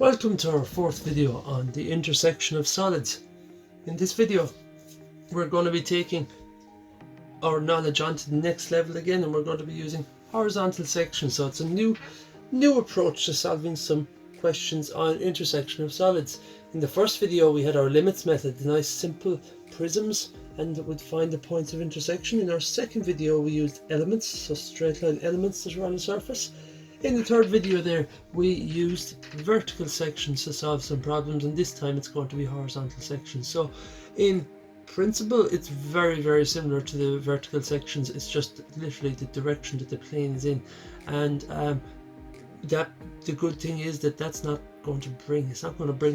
Welcome to our fourth video on the intersection of solids. In this video we're going to be taking our knowledge on to the next level again, and we're going to be using horizontal sections. So it's a new approach to solving some questions on intersection of solids. In the first video we had our limits method, the nice simple prisms, and would find the points of intersection. In our second video we used elements, so straight line elements that are on the surface. In the third video there, we used vertical sections to solve some problems, and this time it's going to be horizontal sections. So in principle it's very similar to the vertical sections. It's just literally the direction that the plane is in, and the good thing is that it's not going to bring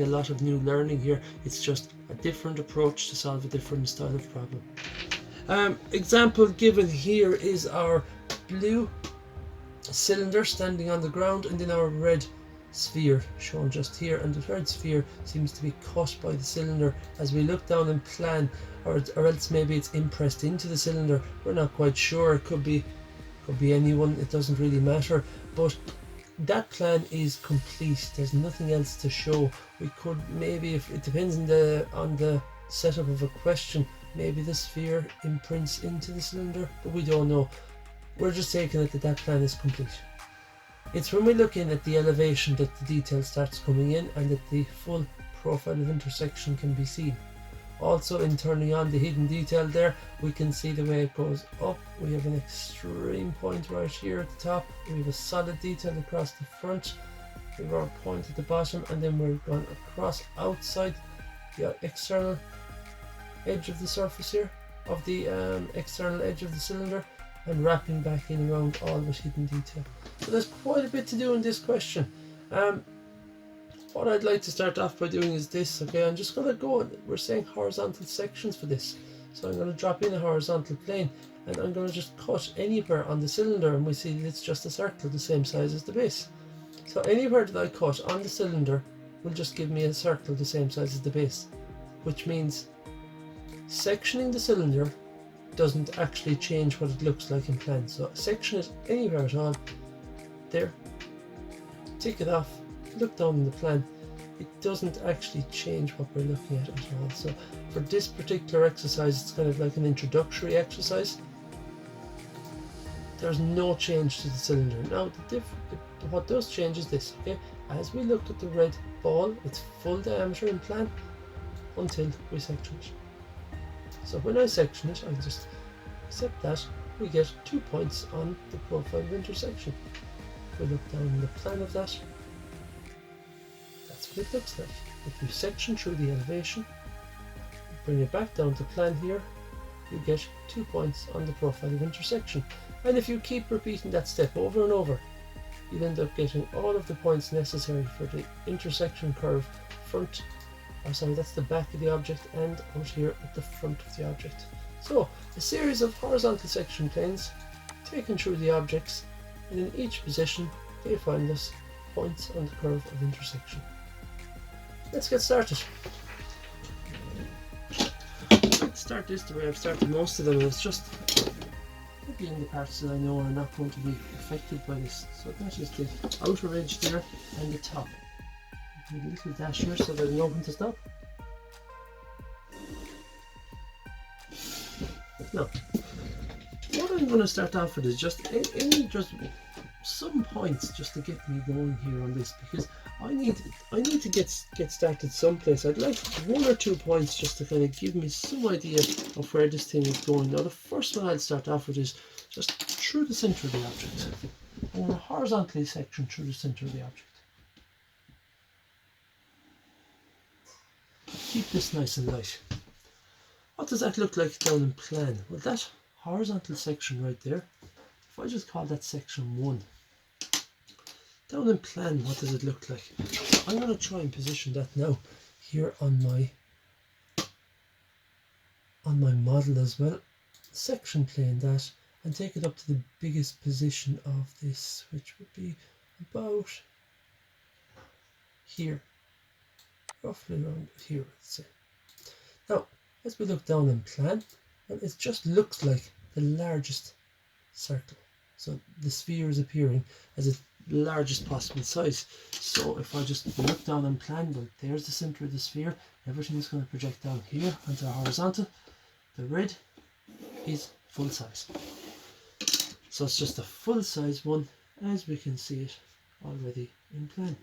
a lot of new learning here. It's just a different approach to solve a different style of problem. Example given here is our blue cylinder standing on the ground, and then our red sphere shown just here, and the red sphere seems to be cut by the cylinder as we look down and plan, or else maybe it's impressed into the cylinder. We're not quite sure. It could be anyone, it doesn't really matter, but that plan is complete. There's nothing else to show. We could maybe, if it depends on the setup of a question, maybe the sphere imprints into the cylinder, but we don't know. We're just taking it that plan is complete. It's when we look in at the elevation that the detail starts coming in, and that the full profile of intersection can be seen. Also, in turning on the hidden detail there, we can see the way it goes up. We have an extreme point right here at the top. We have a solid detail across the front. We have our point at the bottom, and then we're going across outside the external edge of the surface here, of the external edge of the cylinder, and wrapping back in around all with hidden detail. So there's quite a bit to do in this question. What I'd like to start off by doing is this. Okay, I'm just going to go, we're saying horizontal sections for this, so I'm going to drop in a horizontal plane, and I'm going to just cut anywhere on the cylinder, and we see that it's just a circle the same size as the base. So anywhere that I cut on the cylinder will just give me a circle the same size as the base, which means sectioning the cylinder doesn't actually change what it looks like in plan. So section it anywhere at all, there, tick it off, look down in the plan. It doesn't actually change what we're looking at all. So for this particular exercise, it's kind of like an introductory exercise. There's no change to the cylinder. Now what does change is this. Okay, as we looked at the red ball, it's full diameter in plan until we section it. So when I section it, I just accept that, we get 2 points on the profile of intersection. If we look down in the plan of that, that's what it looks like. If you section through the elevation, bring it back down to plan here, you get 2 points on the profile of intersection. And if you keep repeating that step over and over, you'll end up getting all of the points necessary for the intersection curve front. That's the back of the object, and out here at the front of the object. So a series of horizontal section planes taken through the objects, and in each position they find us points on the curve of intersection. Let's get started. Let's start this the way I've started most of them. It's just in the parts that I know are not going to be affected by this. So that is the outer edge there and the top. A little dash here so there's no one to stop. Now, what I'm going to start off with is just some points just to get me going here on this, because I need to get started someplace. I'd like 1 or 2 points just to kind of give me some idea of where this thing is going. Now, the first one I'll start off with is just through the center of the object. I'm going to horizontally section through the center of the object. Keep this nice and light. What does that look like down in plan? Well, that horizontal section right there, if I just call that section 1, down in plan, what does it look like? So I'm going to try and position that now here on my model as well. Section plane that, and take it up to the biggest position of this, which would be about here. Roughly around here, let's say. Now, as we look down in plan, well, it just looks like the largest circle. So the sphere is appearing as it largest possible size. So if I just look down and plan, well, there's the center of the sphere, everything is going to project down here onto the horizontal. The red is full size. So it's just a full size one, as we can see it already in plan.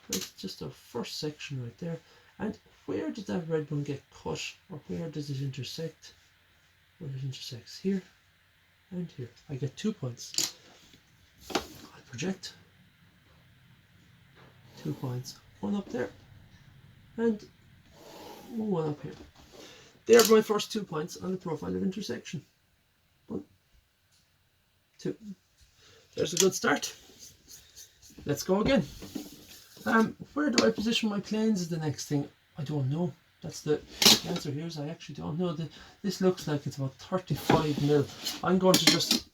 It's just our first section right there. And where did that red one get cut, or where does it intersect? Well, it intersects here and here. I get 2 points. I'll project 2 points, one up there and one up here. There are my first 2 points on the profile of intersection. 1, 2. There's a good start. Let's go again. Where do I position my planes is the next thing. I don't know. That's the answer here is I actually don't know. This looks like it's about 35 mil. I'm going to just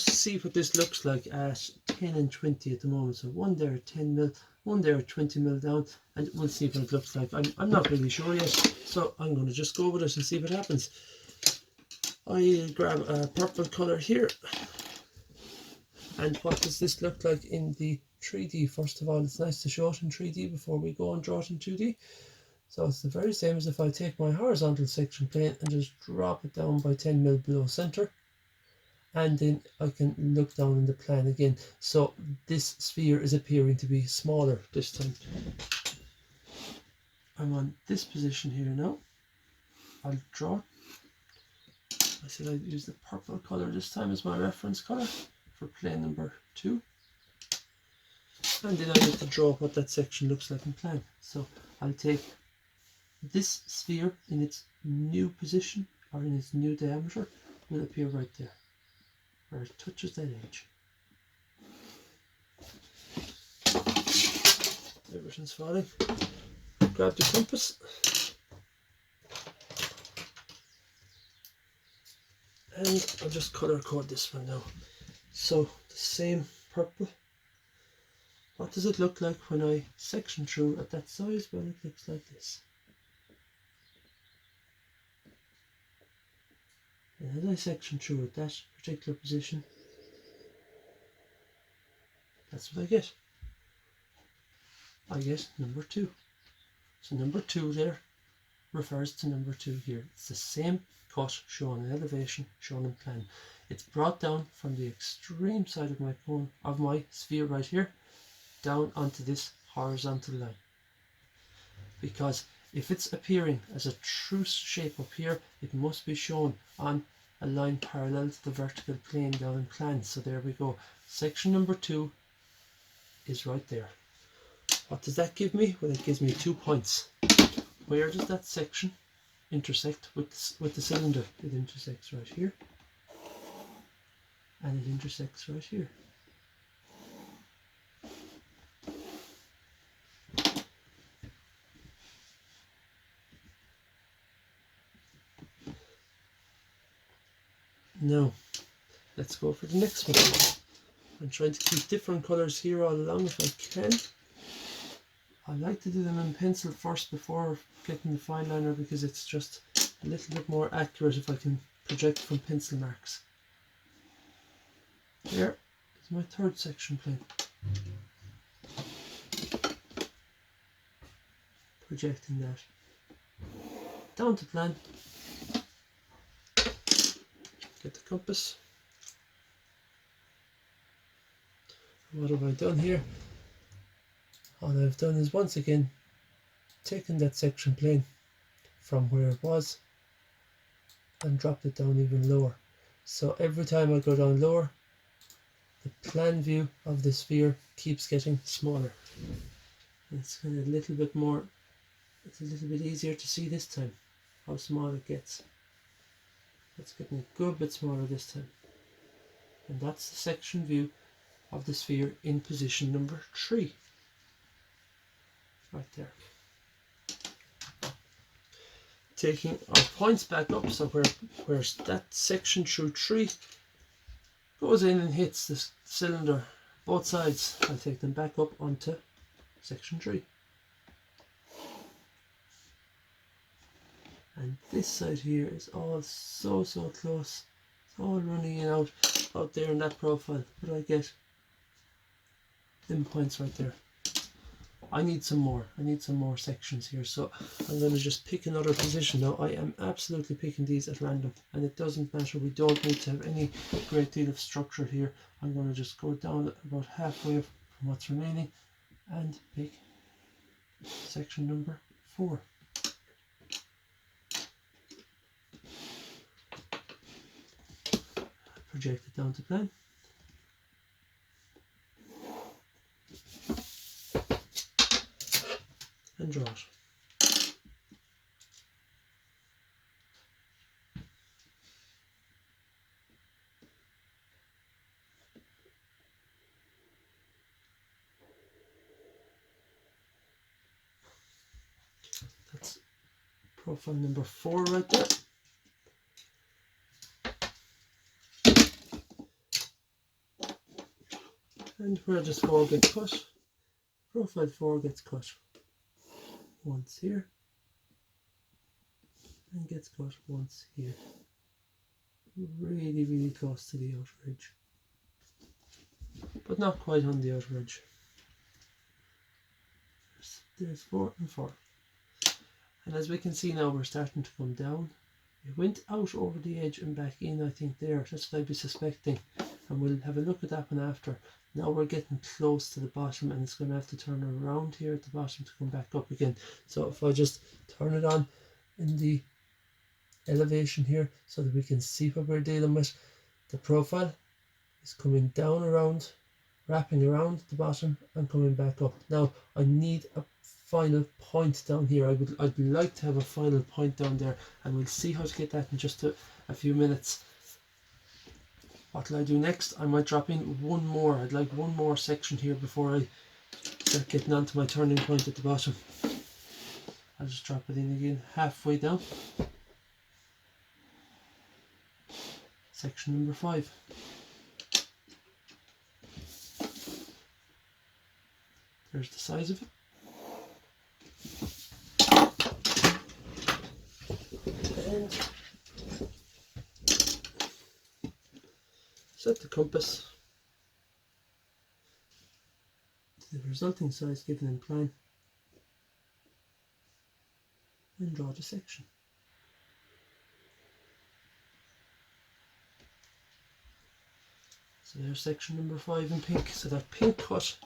see what this looks like at 10 and 20 at the moment. So one there at 10 mil, one there at 20 mil down, and we'll see what it looks like. I'm not really sure yet, so I'm going to just go with it and see what happens. I'll grab a purple color here. And what does this look like in the 3D? First of all, it's nice to show it in 3D before we go and draw it in 2D. So it's the very same as if I take my horizontal section plane and just drop it down by 10 mil below center. And then I can look down in the plan again. So this sphere is appearing to be smaller this time. I'm on this position here now. I'll draw it. I said I'd use the purple color this time as my reference color for plane number 2. And then I get to draw what that section looks like in plan. So I'll take this sphere in its new position, or in its new diameter, will appear right there, where it touches that edge. Everything's falling. Grab the compass. And I'll just color code this one now. So the same purple. What does it look like when I section through at that size? Well, it looks like this. And as I section through at that particular position, that's what I get. I get number 2. So number 2 there refers to number 2 here. It's the same cut shown in elevation, shown in plan. It's brought down from the extreme side of my cone, of my sphere right here, down onto this horizontal line. Because if it's appearing as a true shape up here, it must be shown on a line parallel to the vertical plane down in plan. So there we go. Section number 2 is right there. What does that give me? Well, it gives me 2 points. Where does that section intersect with the cylinder? It intersects right here. And it intersects right here. Now, let's go for the next one. I'm trying to keep different colours here all along if I can. I like to do them in pencil first before getting the fine liner, because it's just a little bit more accurate if I can project from pencil marks. There is my third section plane. Projecting that down to plan. Get the compass. What have I done here? All I've done is once again taken that section plane from where it was and dropped it down even lower. So every time I go down lower, the plan view of the sphere keeps getting smaller. It's kind of a little bit more, it's a little bit easier to see this time how small it gets. It's getting a good bit smaller this time. And that's the section view of the sphere in position number 3. Right there. Taking our points back up, so where that section through 3 goes in and hits the cylinder, both sides, I'll take them back up onto section 3. And this side here is all so close. It's all running in out there in that profile. What do I get? them points right there. I need some more sections here, so I'm going to just pick another position. Now I am absolutely picking these at random, and it doesn't matter, we don't need to have any great deal of structure here. I'm going to just go down about halfway from what's remaining and pick section number 4. Project it down to plan. And draw it. That's profile number 4 right there. And where this 4 gets cut, profile 4 gets cut once here and gets cut once here. Really close to the outer edge, but not quite on the outer edge. There's 4 and 4. And as we can see now, we're starting to come down. It went out over the edge and back in, I think there. That's what I'd be suspecting. And we'll have a look at that one after. Now we're getting close to the bottom, and it's going to have to turn around here at the bottom to come back up again. So if I just turn it on in the elevation here so that we can see what we're dealing with, the profile is coming down around, wrapping around the bottom and coming back up. Now I need a final point down here. I'd like to have a final point down there, and we'll see how to get that in just a few minutes. What will I do next? I might drop in one more. I'd like one more section here before I start getting onto my turning point at the bottom. I'll just drop it in again halfway down. Section number 5. There's the size of it. And set the compass to the resulting size given in plan and draw the section. So there's section number 5 in pink. So that pink cut,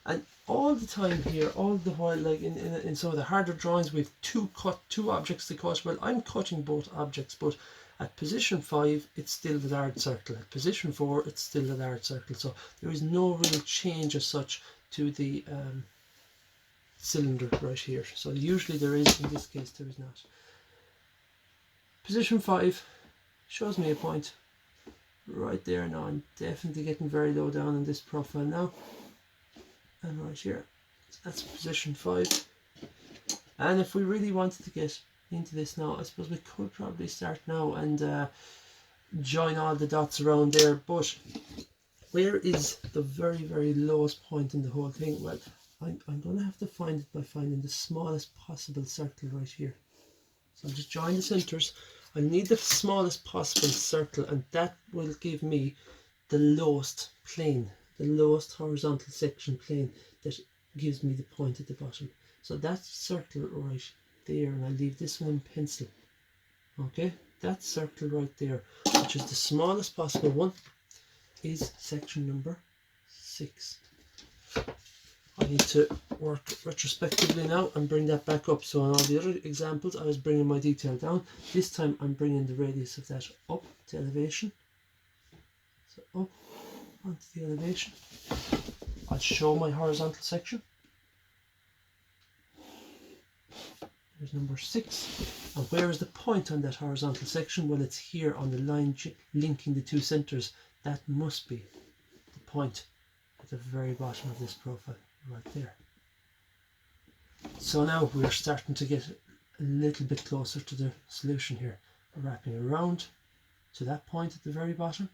and all the time here, all the while, like in some of the harder drawings, we've two objects to cut. Well, I'm cutting both objects, but at position 5 it's still the large circle. At position 4 it's still the large circle. So there is no real change as such to the cylinder right here. So usually there is, in this case there is not. Position 5 shows me a point right there. Now I'm definitely getting very low down in this profile now, and right here, so that's position 5. And if we really wanted to get into this now, I suppose we could probably start now and join all the dots around there. But where is the very lowest point in the whole thing? Well, I'm going to have to find it by finding the smallest possible circle right here. So I'll just join the centers. I need the smallest possible circle, and that will give me the lowest plane, the lowest horizontal section plane that gives me the point at the bottom. So that circle right there, and I'll leave this one in pencil. Okay, that circle right there, which is the smallest possible one, is section number 6. I need to work retrospectively now and bring that back up. So on all the other examples I was bringing my detail down. This time I'm bringing the radius of that up to elevation. So up onto the elevation. I'll show my horizontal section. There's number 6. And where is the point on that horizontal section? Well, it's here on the line linking the two centers. That must be the point at the very bottom of this profile, right there. So now we're starting to get a little bit closer to the solution here. We're wrapping around to that point at the very bottom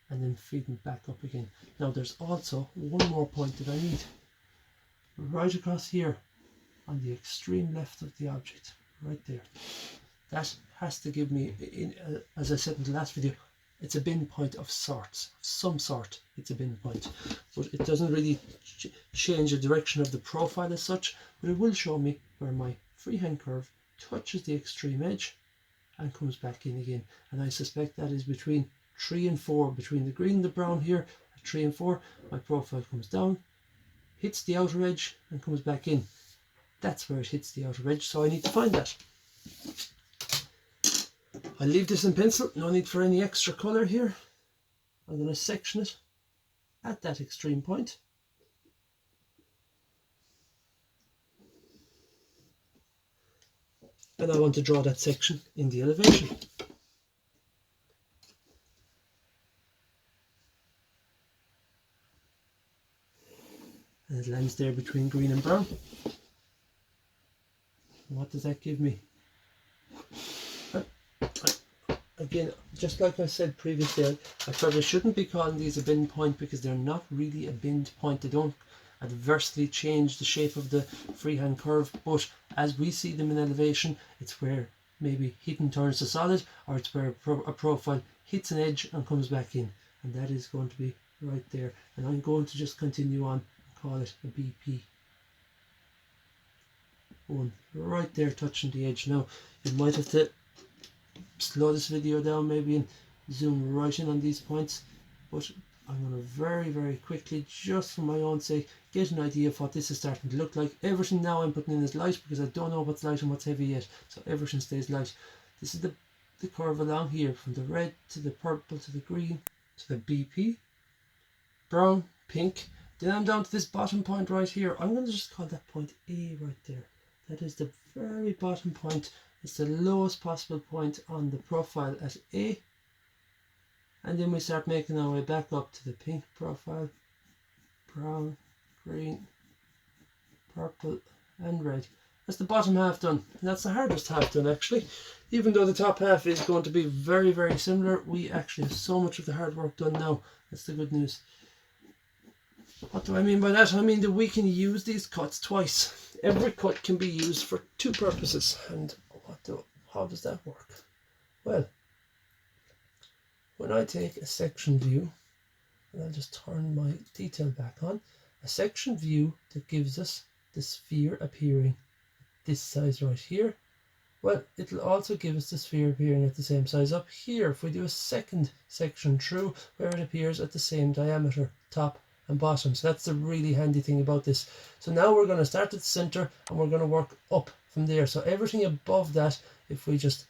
and then feeding back up again. Now there's also one more point that I need right across here on the extreme left of the object, right there. That has to give me, as I said in the last video, it's a bin point of sorts, some sort. It's a bin point, but it doesn't really change the direction of the profile as such, but it will show me where my freehand curve touches the extreme edge and comes back in again. And I suspect that is between 3 and 4, between the green and the brown here, at 3 and 4, my profile comes down, hits the outer edge and comes back in. That's where it hits the outer edge, so I need to find that. I'll leave this in pencil, no need for any extra colour here. I'm going to section it at that extreme point. And I want to draw that section in the elevation. And it lands there between green and brown. And what does that give me? Again, just like I said previously, I probably shouldn't be calling these a bin point because they're not really a bin point. They don't adversely change the shape of the freehand curve, but as we see them in elevation, it's where maybe hidden turns to solid, or it's where a profile hits an edge and comes back in, and that is going to be right there. And I'm going to just continue on and call it a BP. One right there touching the edge. Now you might have to slow this video down maybe and zoom right in on these points, but I'm going to very quickly, just for my own sake, get an idea of what this is starting to look like. Everything now I'm putting in is light because I don't know what's light and what's heavy yet, so everything stays light. This is the curve along here, from the red to the purple to the green to the BP, brown, pink. Then I'm down to this bottom point right here. I'm going to just call that point A right there. That is the very bottom point. It's the lowest possible point on the profile at A. And then we start making our way back up to the pink profile, brown, green, purple and red. That's the bottom half done. And that's the hardest half done actually. Even though the top half is going to be very similar, we actually have so much of the hard work done now. That's the good news. What do I mean by that? I mean that we can use these cuts twice. Every cut can be used for two purposes. And how does that work? Well, when I take a section view, and I'll just turn my detail back on, a section view that gives us the sphere appearing this size right here, well, it'll also give us the sphere appearing at the same size up here if we do a second section through where it appears at the same diameter, top and bottom. So that's the really handy thing about this. So now we're going to start at the center and we're going to work up from there. So everything above that, if we just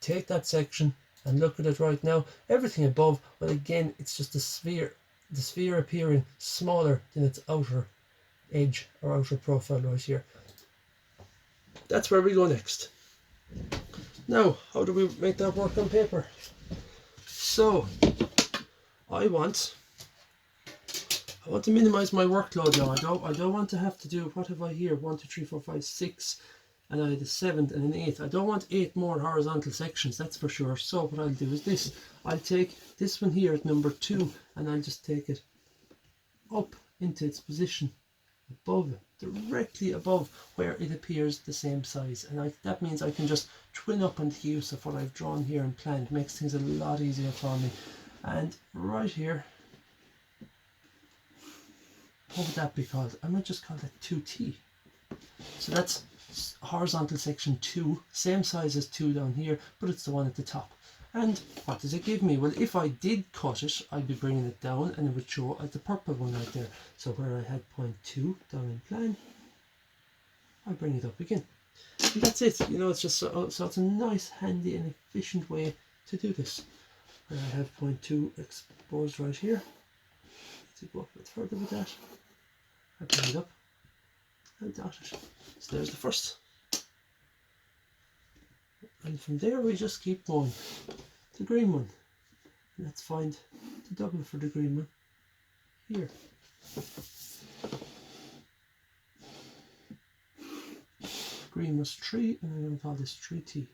take that section and look at it right now, everything above, well again, it's just the sphere appearing smaller than its outer edge or outer profile right here. That's where we go next. Now, how do we make that work on paper? So, I want to minimize my workload now. I don't want to have to do, what have I here? 1, 2, 3, 4, 5, 6, and I had a 7th and an 8th. I don't want 8 more horizontal sections, that's for sure. So what I'll do is this. I'll take this one here at number 2 and I'll just take it up into its position above, directly above where it appears the same size. And that means I can just twin up on the use of what I've drawn here and planned. It makes things a lot easier for me. And right here, what would that be called? I might just call that 2T. So that's horizontal section 2, same size as 2 down here, but it's the one at the top. And what does it give me? Well, if I did cut it, I'd be bringing it down and it would show as the purple one right there. So where I had point 2 down in plan, I bring it up again. And that's it. You know, it's just so it's a nice, handy and efficient way to do this. Where I have point 2 exposed right here. To go up a bit further with that, I bring it up and dot it. So there's the first. And from there we just keep going. The green one. Let's find the double for the green one here. Green was 3 and I'm going to call this 3T.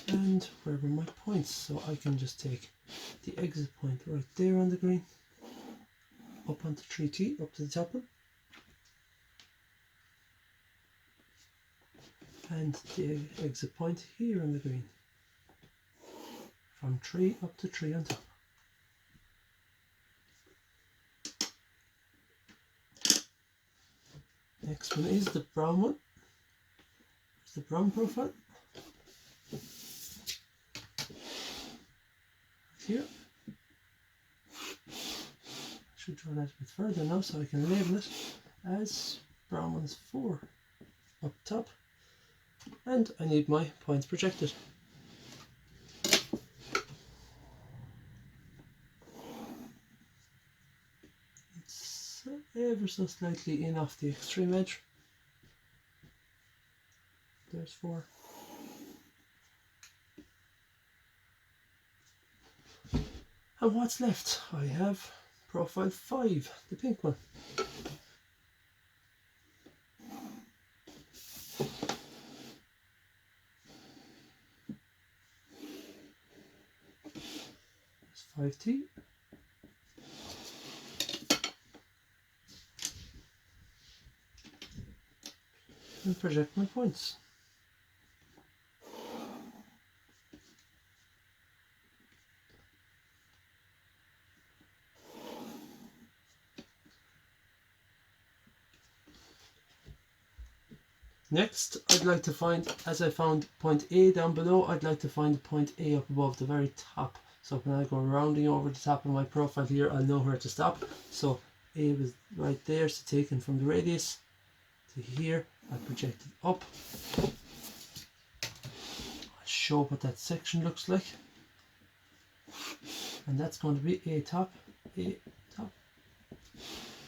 And where were my points? So I can just take the exit point right there on the green, up onto 3T, up to the top one, and the exit point here on the green. from 3 up to 3 on top. Next one is the brown one. It's the brown profile. Here. I should draw that a bit further now so I can label it as brown one's 4 up top. And I need my points projected. It's ever so slightly in off the extreme edge. There's 4. And what's left? I have profile 5, the pink one. It's 5T. And project my points. Next, I'd like to find, as I found point A down below, I'd like to find point A up above, the very top. So when I go rounding over the top of my profile here, I'll know where to stop. So A was right there, so taken from the radius to here, I project it up. I'll show what that section looks like. And that's going to be A top, A top.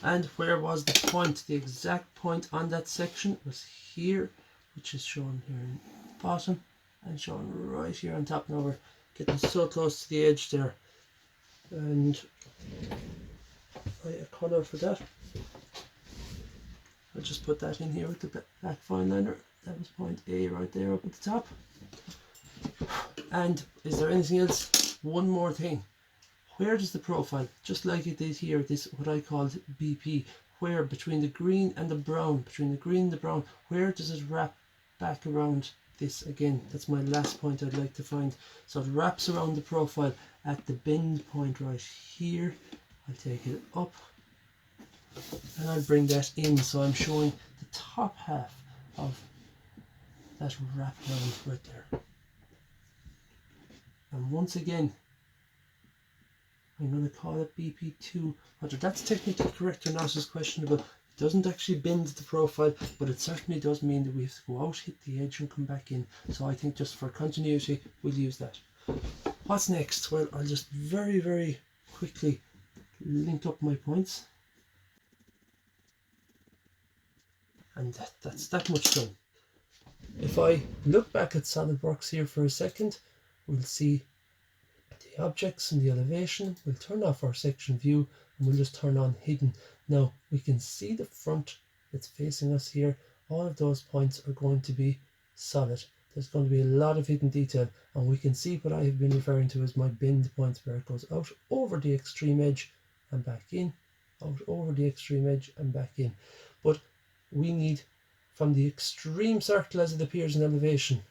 And where was the point? The exact point on that section was here, which is shown here in the bottom and shown right here on top. Now we're getting so close to the edge there. And I have a colour for that. I'll just put that in here with the black fine liner. That was point A right there up at the top. And is there anything else? One more thing. Where does the profile, just like it did here, this what I called BP, where between the green and the brown, where does it wrap back around this again? That's my last point I'd like to find. So it wraps around the profile at the bend point right here. I'll take it up and I'll bring that in, so I'm showing the top half of that wrap around right there. And once again, I'm going to call it BP2. Whether that's technically correct or not is questionable. It doesn't actually bend the profile, but it certainly does mean that we have to go out, hit the edge and come back in. So I think just for continuity, we'll use that. What's next? Well, I'll just very, very quickly link up my points. And that's that much done. If I look back at SolidWorks here for a second, we'll see the objects and the elevation. We'll turn off our section view and we'll just turn on hidden. Now we can see the front that's facing us here. All of those points are going to be solid. There's going to be a lot of hidden detail, and we can see what I have been referring to as my bend points, where it goes out over the extreme edge and back in, out over the extreme edge and back in. But we need from the extreme circle as it appears in elevation,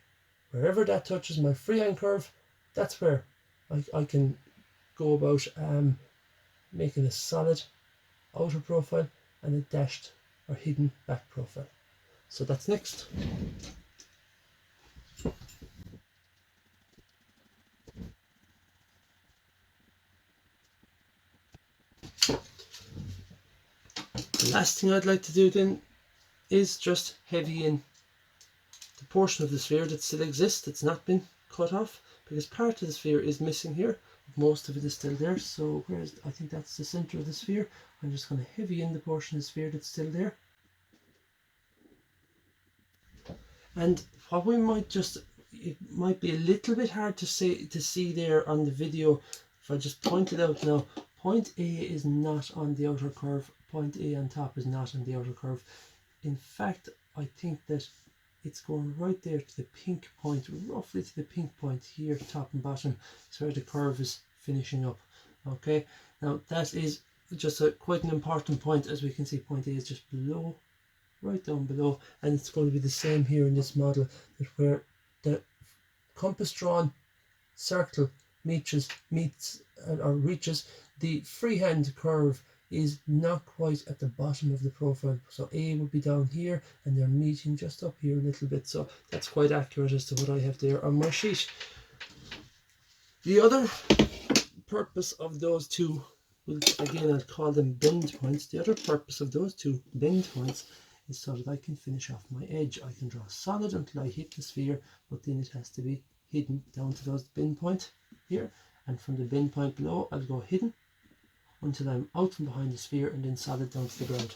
wherever that touches my freehand curve, that's where I can go about making a solid outer profile and a dashed or hidden back profile. So that's next. The last thing I'd like to do then is just heavy in the portion of the sphere that still exists, that's not been cut off, because part of the sphere is missing here. Most of it is still there, so I think that's the center of the sphere. I'm just going to heavy in the portion of the sphere that's still there. And what we might just, it might be a little bit hard to see there on the video. If I just point it out now, point A is not on the outer curve. Point A on top is not on the outer curve. In fact, I think that it's going right there to the pink point, roughly to the pink point here, top and bottom, so where the curve is finishing up. Okay, now that is just quite an important point. As we can see, point A is just below, right down below, and it's going to be the same here in this model, that where the compass drawn circle reaches the freehand curve is not quite at the bottom of the profile. So A would be down here and they're meeting just up here a little bit. So that's quite accurate as to what I have there on my sheet. The other purpose of those two, again I'll call them bend points. The other purpose of those two bend points is so that I can finish off my edge. I can draw solid until I hit the sphere, but then it has to be hidden down to those bend point here. And from the bend point below, I'll go hidden until I'm out from behind the sphere and then solid down to the ground.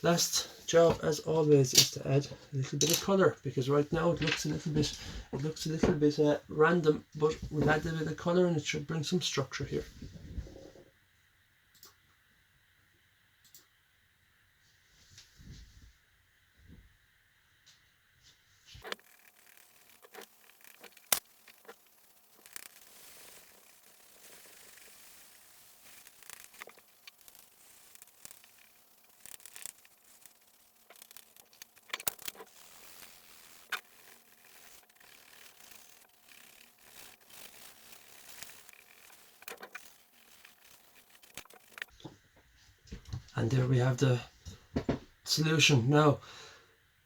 Last job, as always, is to add a little bit of colour, because right now it looks a little bit random, but we'll add a bit of colour and it should bring some structure here. And there we have the solution. Now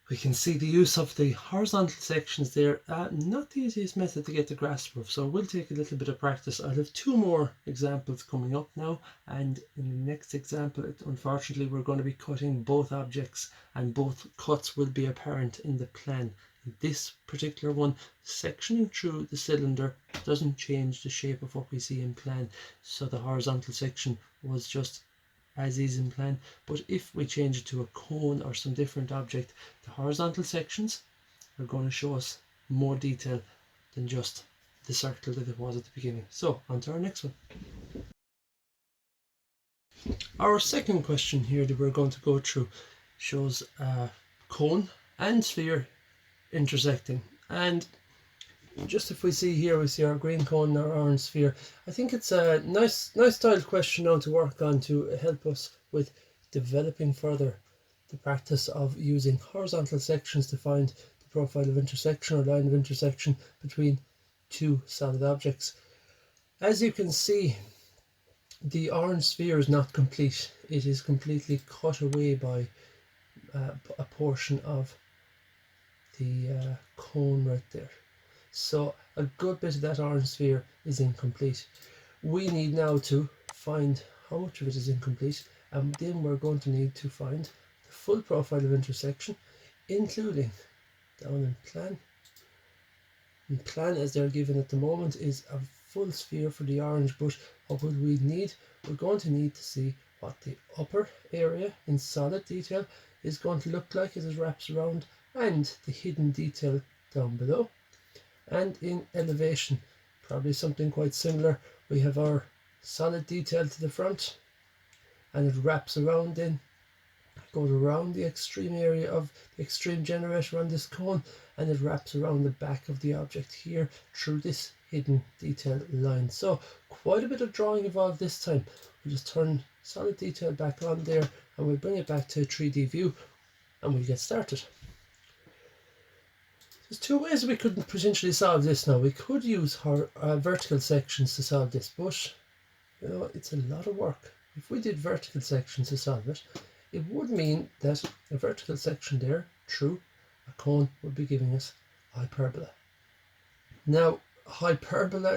we can see the use of the horizontal sections there. Not the easiest method to get the grasp of, so we'll take a little bit of practice. I'll have two more examples coming up now, and in the next example, unfortunately, we're going to be cutting both objects, and both cuts will be apparent in the plan. This particular one, sectioning through the cylinder doesn't change the shape of what we see in plan, so the horizontal section was just as is in plan. But if we change it to a cone or some different object, the horizontal sections are going to show us more detail than just the circle that it was at the beginning. So on to our next one. Our second question here that we're going to go through shows a cone and sphere intersecting, and just if we see here, we see our green cone and our orange sphere. I think it's a nice style question now to work on to help us with developing further the practice of using horizontal sections to find the profile of intersection or line of intersection between two solid objects. As you can see, the orange sphere is not complete. It is completely cut away by a portion of the cone right there. So a good bit of that orange sphere is incomplete. We need now to find how much of it is incomplete, and then we're going to need to find the full profile of intersection, including down in plan. And plan, as they're given at the moment, is a full sphere for the orange, but what would we need? We're going to need to see what the upper area in solid detail is going to look like as it wraps around, and the hidden detail down below. And in elevation, probably something quite similar. We have our solid detail to the front, and it wraps around in, goes around the extreme area of the extreme generator on this cone, and it wraps around the back of the object here through this hidden detail line. So quite a bit of drawing involved this time. We'll just turn solid detail back on there, and we'll bring it back to a 3D view, and we'll get started. There's two ways we could potentially solve this now. We could use vertical sections to solve this, but you know, it's a lot of work. If we did vertical sections to solve it, it would mean that a vertical section there through a cone would be giving us a hyperbola. Now,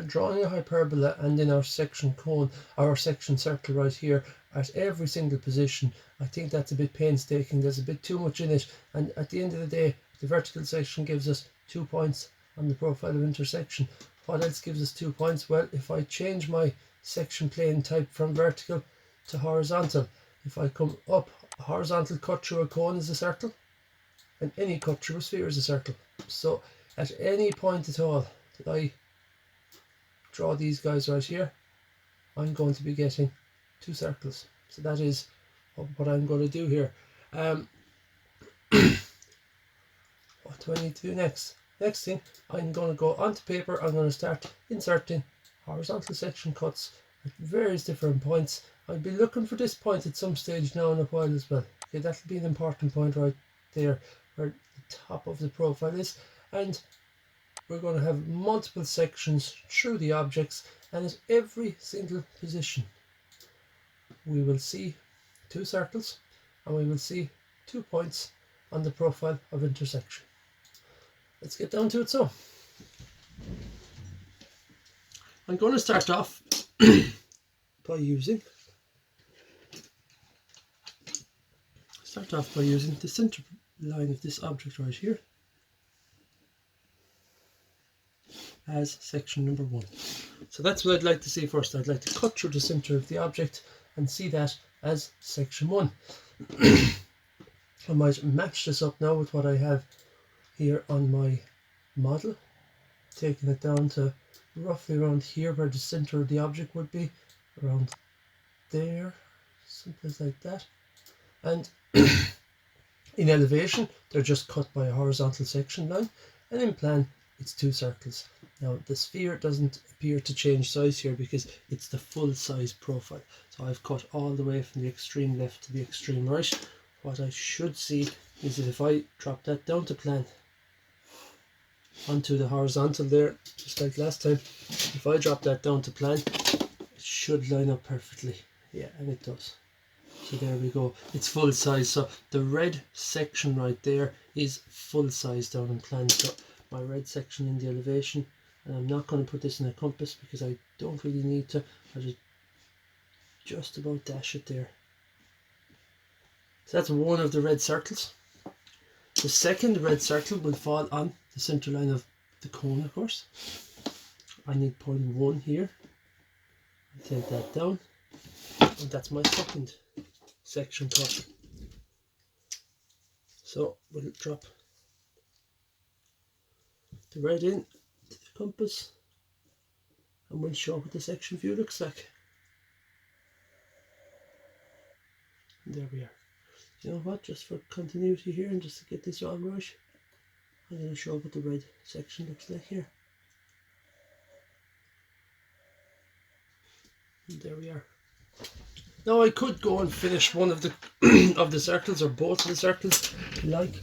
drawing a hyperbola and then our section cone, our section circle right here at every single position, I think that's a bit painstaking. There's a bit too much in it, and at the end of the day, the vertical section gives us 2 points on the profile of intersection. What else gives us 2 points? Well, if I change my section plane type from vertical to horizontal, if I come up, a horizontal cut through a cone is a circle, and any cut through a sphere is a circle. So at any point at all that I draw these guys right here, I'm going to be getting 2 circles. So that is what I'm going to do here. What do I need to do next? Next thing, I'm going to go onto paper. I'm going to start inserting horizontal section cuts at various different points. I'll be looking for this point at some stage now in a while as well. Okay, that'll be an important point right there where the top of the profile is. And we're going to have multiple sections through the objects, and at every single position we will see 2 circles and we will see 2 points on the profile of intersection. Let's get down to it. So I'm going to start off by using the center line of this object right here as section number 1. So that's what I'd like to see first. I'd like to cut through the center of the object and see that as section 1. I might match this up now with what I have here on my model, taking it down to roughly around here where the center of the object would be, around there, someplace like that. And in elevation they're just cut by a horizontal section line, and in plan it's 2 circles. Now the sphere doesn't appear to change size here because it's the full size profile. So I've cut all the way from the extreme left to the extreme right. What I should see is that if I drop that down to plan onto the horizontal there, just like last time, if I drop that down to plan, it should line up perfectly. Yeah, and it does. So there we go, it's full size. So the red section right there is full size down in plan. So my red section in the elevation, and I'm not going to put this in a compass because I don't really need to. I just about dash it there. So that's one of the red circles. The second red circle will fall on the center line of the cone, of course. I need point 1 here. I'll take that down, and that's my second section cut. So we'll drop the red in to the compass, and we'll show what the section view looks like. And there we are. You know what, just for continuity here and just to get this all right, I'm going to show what the red section looks like here. And there we are. Now I could go and finish one of the of the circles, or both of the circles, like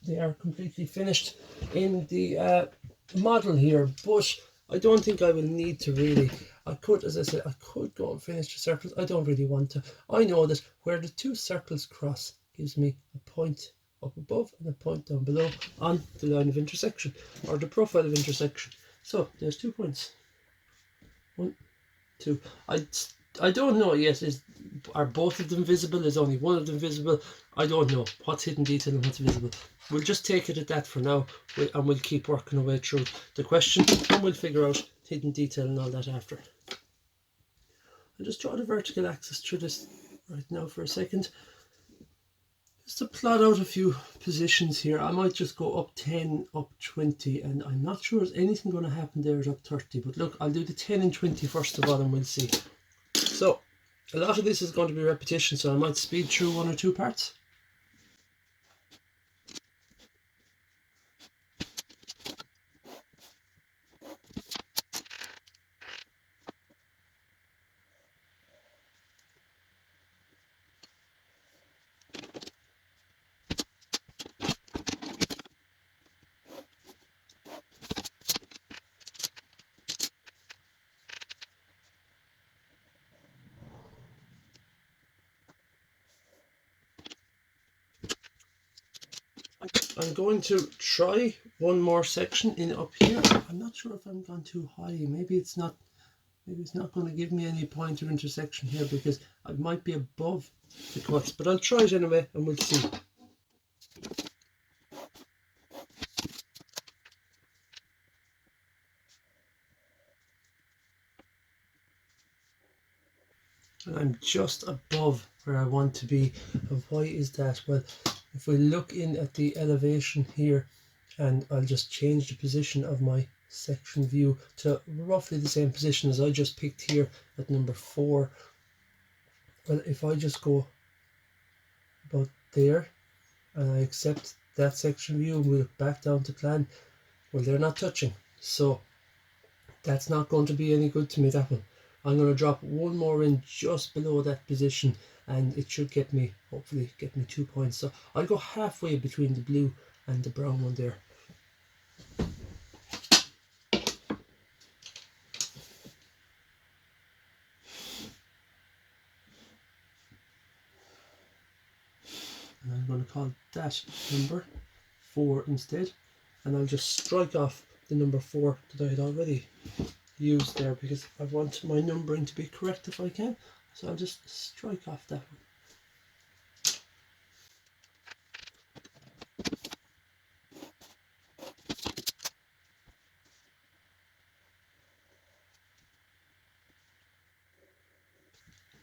they are completely finished in the model here, but I don't think I will need to really. I could, as I said, I could go and finish the circles. I don't really want to. I know that where the 2 circles cross gives me a point up above and a point down below on the line of intersection, or the profile of intersection. So there's 2 points. 1, 2. I don't know yet, are both of them visible? Is only one of them visible? I don't know what's hidden detail and what's visible. We'll just take it at that for now, and we'll keep working our way through the question, and we'll figure out hidden detail and all that after. I'll just draw the vertical axis through this right now for a second, just to plot out a few positions here. I might just go up 10, up 20, and I'm not sure is anything going to happen there at up 30, but look, I'll do the 10 and 20 first of all, and we'll see. So a lot of this is going to be repetition, so I might speed through 1 or 2 parts. I'm going to try one more section in up here. I'm not sure if I'm gone too high. Maybe it's not going to give me any point or intersection here because I might be above the cuts, but I'll try it anyway and we'll see. And I'm just above where I want to be. And why is that? Well, if we look in at the elevation here, and I'll just change the position of my section view to roughly the same position as I just picked here at number 4. Well, if I just go about there and I accept that section view and we look back down to plan, well, they're not touching, so that's not going to be any good to me, that one. I'm going to drop one more in just below that position, and it should get me, hopefully get me 2 points. So I'll go halfway between the blue and the brown one there. call that number 4 instead, and I'll just strike off the number 4 that I had already used there, because I want my numbering to be correct if I can. So I'll just strike off that one.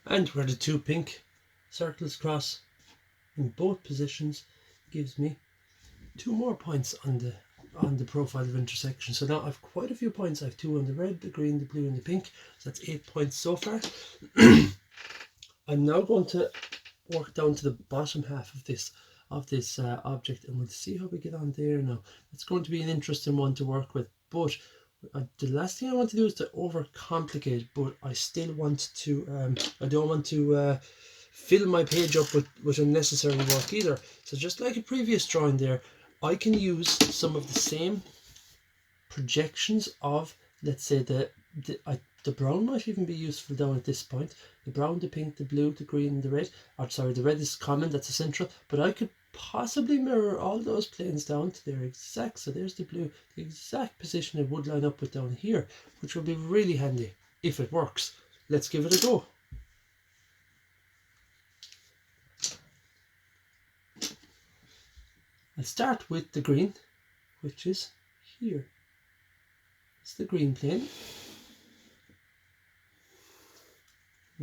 And where the 2 pink circles cross in both positions gives me 2 more points on the profile of intersection. So now I've quite a few points. I have 2 on the red, the green, the blue and the pink. So that's 8 points so far. I'm now going to work down to the bottom half of this object, and we'll see how we get on there now. It's going to be an interesting one to work with, but the last thing I want to do is to overcomplicate, but I still want to I don't want to fill my page up with unnecessary work either. So just like a previous drawing there, I can use some of the same projections of, let's say, the brown might even be useful down at this point. The brown, the pink, the blue, the green, and the red. Or sorry, the red is common, that's essential, but I could possibly mirror all those planes down to their exact, so there's the blue, the exact position it would line up with down here, which will be really handy if it works. Let's give it a go. I'll start with the green, which is here. It's the green plane.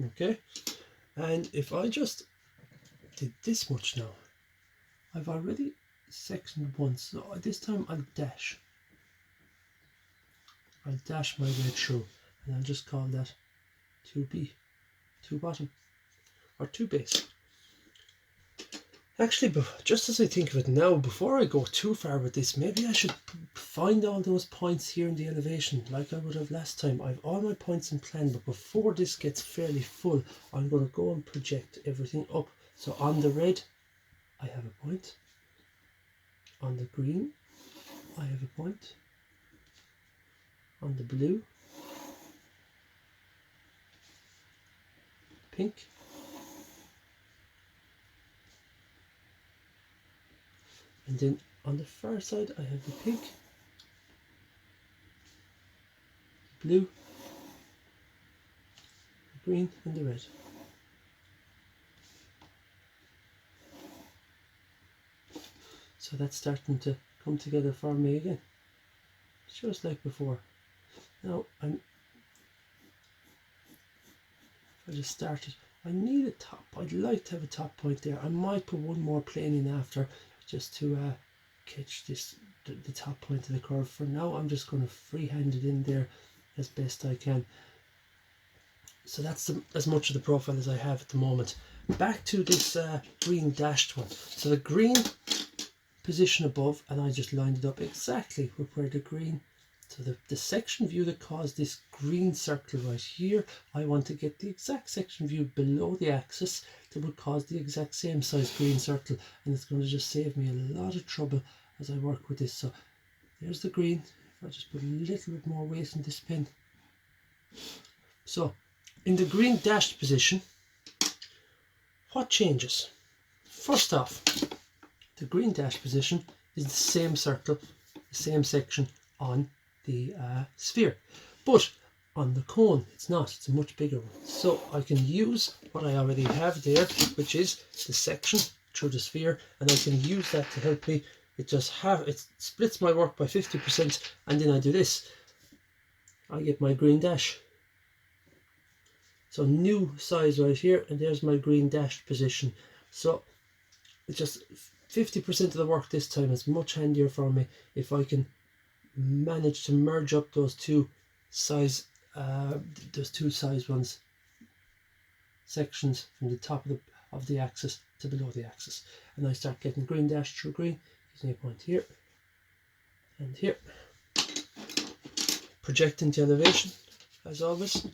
Okay, and if I just did this much now, I've already sectioned once, so this time I'll dash my way through, and I'll just call that 2B, 2 bottom, or 2 base. Actually, just as I think of it now, before I go too far with this, maybe I should find all those points here in the elevation like I would have last time. I've all my points in plan, but before this gets fairly full, I'm going to go and project everything up. So on the red, I have a point. On the green, I have a point. On the blue, pink, and then on the far side I have the pink, the blue, the green and the red. So that's starting to come together for me again, just like before. Now if I just started, I need a top. I'd like to have a top point there. I might put one more plane in after, just to catch the top point of the curve. For now, I'm just going to freehand it in there as best I can. So that's as much of the profile as I have at the moment. Back to this green dashed one. So the green position above, and I just lined it up exactly with where the green, so the section view that caused this green circle right here, I want to get the exact section view below the axis that would cause the exact same size green circle, and it's going to just save me a lot of trouble as I work with this. So there's the green. If I just put a little bit more weight in this pen. So in the green dashed position, what changes? First off, the green dash position is the same circle, the same section on the sphere, but on the cone it's not. It's a much bigger one. So I can use what I already have there, which is the section through the sphere, and I can use that to help me. It splits my work by 50%, and then I do this. I get my green dash. So new size right here, and there's my green dashed position. So it's just 50% of the work this time. Is much handier for me if I can manage to merge up those two size ones sections from the top of the axis to below the axis, and I start getting green dash through green. Gives me a point here and here. Projecting the elevation as always.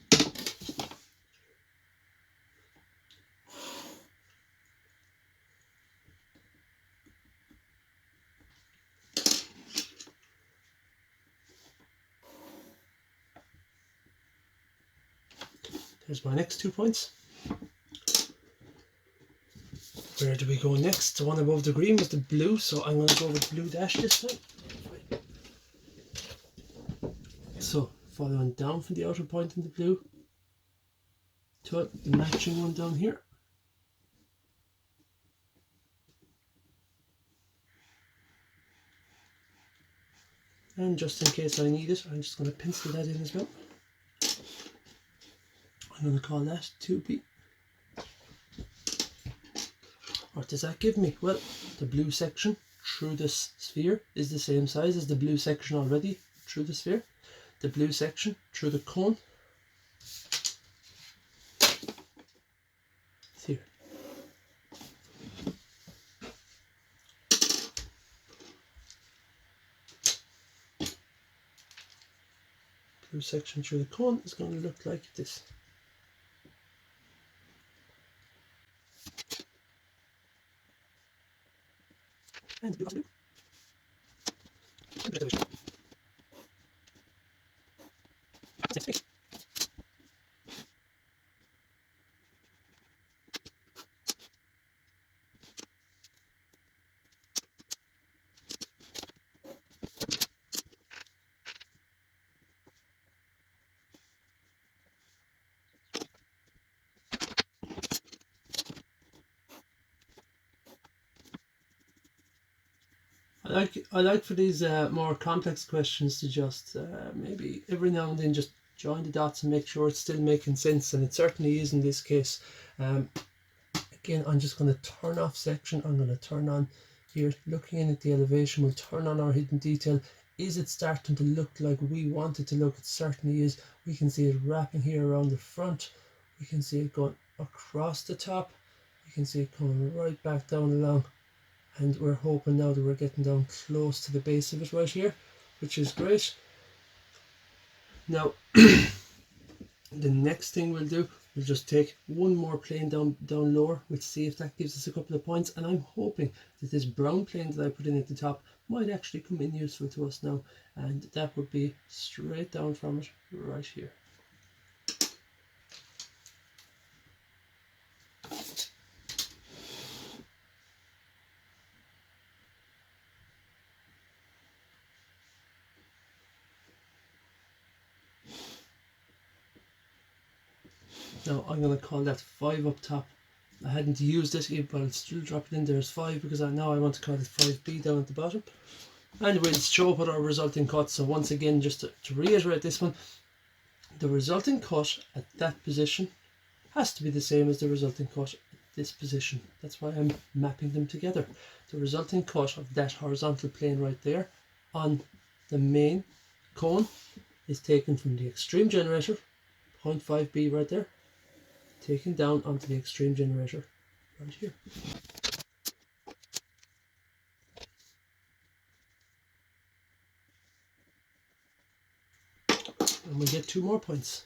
There's my next 2 points. Where do we go next? The one above the green was the blue, so I'm going to go with blue dash this time. So following down from the outer point in the blue to the matching one down here. And just in case I need it, I'm just going to pencil that in as well. I'm going to call that 2B. What does that give me? Well, the blue section through this sphere is the same size as the blue section already through the sphere. The blue section through the cone is here. Blue section through the cone is going to look like this. And blue. I like for these more complex questions to just maybe every now and then just join the dots and make sure it's still making sense, and it certainly is in this case. Again, I'm just going to turn off section. I'm going to turn on here, looking in at the elevation. We'll turn on our hidden detail. Is it starting to look like we want it to look? It certainly is. We can see it wrapping here around the front. We can see it going across the top. We can see it coming right back down along. And we're hoping now that we're getting down close to the base of it right here, which is great. Now, the next thing we'll do, we'll just take one more plane down lower. We'll see if that gives us a couple of points. And I'm hoping that this brown plane that I put in at the top might actually come in useful to us now. And that would be straight down from it right here. Now I'm going to call that 5 up top. I hadn't used it, but I'll still drop it in there as 5 because now I want to call it 5B down at the bottom. And we'll show what our resulting cut. So once again, just to reiterate this one, the resulting cut at that position has to be the same as the resulting cut at this position. That's why I'm mapping them together. The resulting cut of that horizontal plane right there on the main cone is taken from the extreme generator, 0.5B right there, taken down onto the extreme generator right here. And we get 2 more points.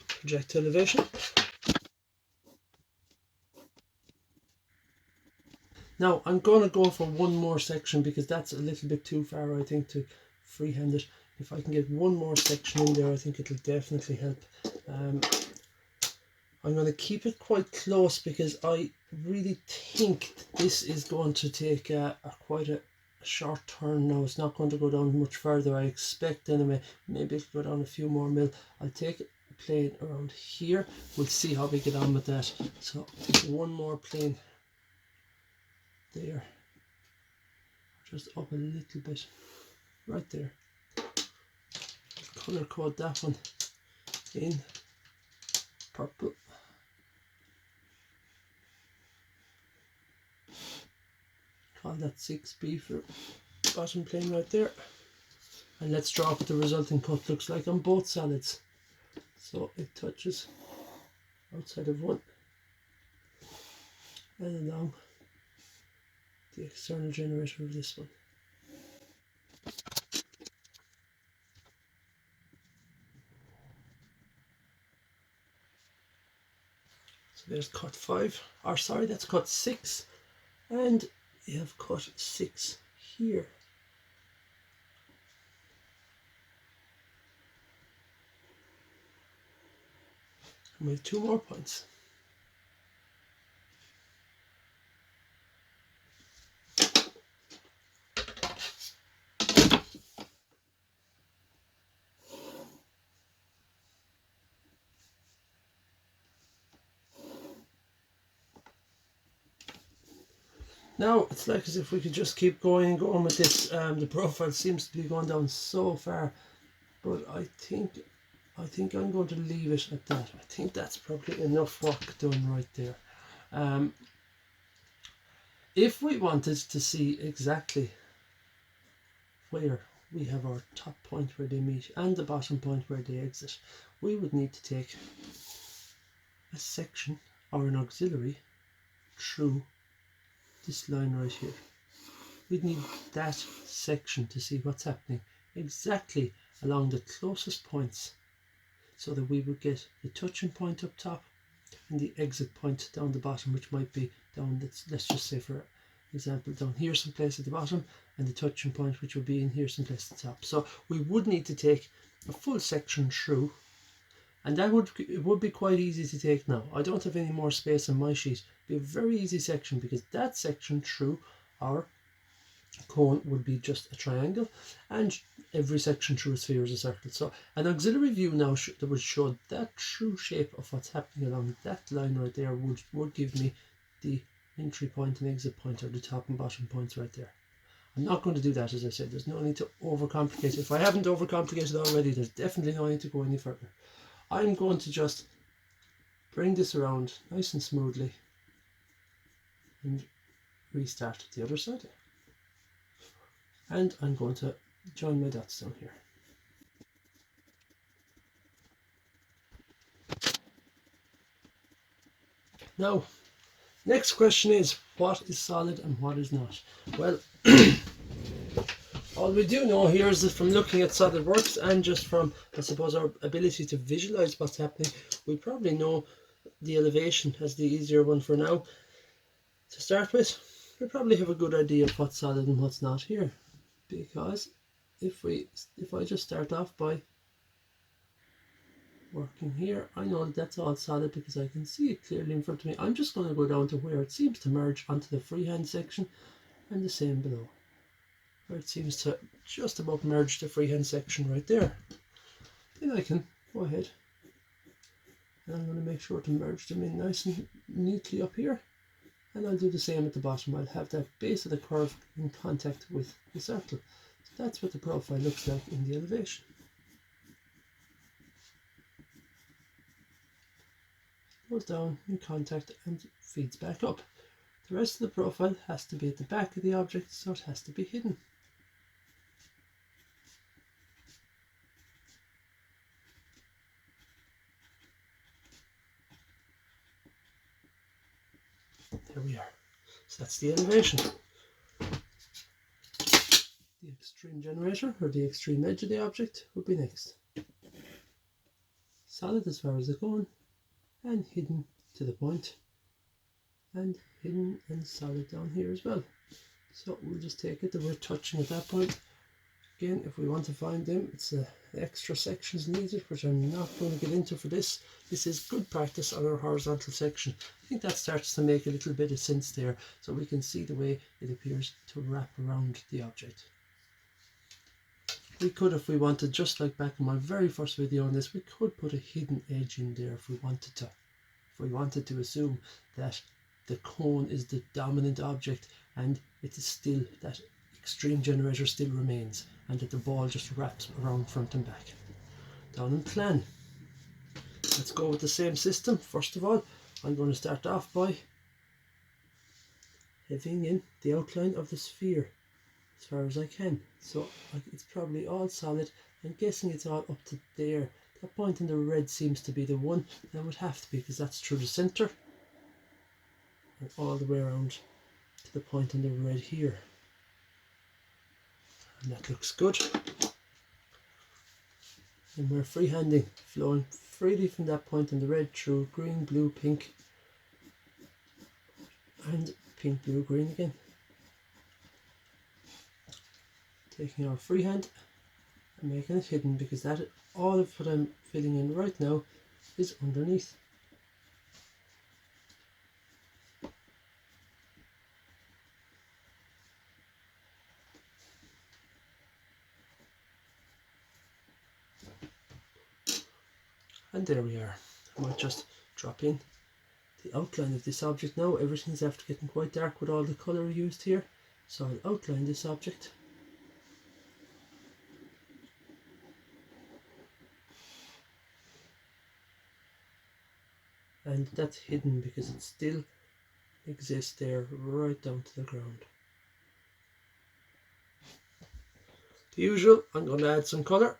Project elevation. Now I'm going to go for one more section because that's a little bit too far, I think, to freehand it. If I can get one more section in there, I think it'll definitely help. I'm going to keep it quite close because I really think this is going to take quite a short turn now. It's not going to go down much further, I expect anyway. Maybe it'll go down a few more mil. I'll take a plane around here. We'll see how we get on with that. So one more plane there, just up a little bit right there. Color code that one in purple. Call that 6B for bottom plane right there. And let's draw what the resulting cut looks like on both solids. So it touches outside of one and along the external generator of this one. So there's cut 5, or sorry, that's cut 6, and you have cut 6 here. And we have 2 more points. Now it's like as if we could just keep going and going with this. The profile seems to be going down so far, but I think I'm going to leave it at that. I think that's probably enough work done right there. If we wanted to see exactly where we have our top point where they meet and the bottom point where they exit, we would need to take a section or an auxiliary through this line right here. We'd need that section to see what's happening exactly along the closest points, so that we would get the touching point up top and the exit point down the bottom, which might be down, let's just say for example down here someplace at the bottom, and the touching point which would be in here someplace at the top. So we would need to take a full section through, and it would be quite easy to take now. I don't have any more space on my sheet. It'd be a very easy section, because that section through our cone would be just a triangle, and every section through a sphere is a circle. So an auxiliary view now that would show that true shape of what's happening along that line right there would give me the entry point and exit point, or the top and bottom points right there. I'm not going to do that, as I said. There's no need to overcomplicate it. If I haven't overcomplicated already, there's definitely no need to go any further. I'm going to just bring this around nice and smoothly and restart the other side. And I'm going to join my dots down here. Now, next question is, what is solid and what is not? Well, all we do know here is that from looking at SolidWorks and just from, I suppose, our ability to visualize what's happening, we probably know the elevation as the easier one for now. To start with, we probably have a good idea of what's solid and what's not here, because if I just start off by working here, I know that that's all solid because I can see it clearly in front of me. I'm just going to go down to where it seems to merge onto the freehand section, and the same below, where it seems to just about merge the freehand section right there. Then I can go ahead, and I'm going to make sure to merge them in nice and neatly up here, and I'll do the same at the bottom. I'll have that base of the curve in contact with the circle. So that's what the profile looks like in the elevation. Goes down in contact and feeds back up. The rest of the profile has to be at the back of the object, so it has to be hidden. There we are. So that's the elevation. The extreme generator, or the extreme edge of the object, would be next. Solid as far as the cone, and hidden to the point, and hidden and solid down here as well. So we'll just take it that we're touching at that point. Again, if we want to find them, it's extra sections needed, which I'm not going to get into for this. This is good practice on our horizontal section. I think that starts to make a little bit of sense there, so we can see the way it appears to wrap around the object. We could, if we wanted, just like back in my very first video on this, we could put a hidden edge in there if we wanted to. If we wanted to assume that the cone is the dominant object and it is still, that extreme generator still remains, and that the ball just wraps around front and back. Down in plan, let's go with the same system. First of all, I'm going to start off by having in the outline of the sphere as far as I can. So it's probably all solid. I'm guessing it's all up to there. That point in the red seems to be the one. That would have to be, because that's through the center and all the way around to the point in the red here. And that looks good. And we're freehanding, flowing freely from that point in the red through green, blue, pink, and pink, blue, green again. Taking our freehand and making it hidden, because that all of what I'm filling in right now is underneath. And there we are. I might just drop in the outline of this object now. Everything's after getting quite dark with all the colour used here. So I'll outline this object. And that's hidden because it still exists there right down to the ground. The usual, I'm going to add some colour.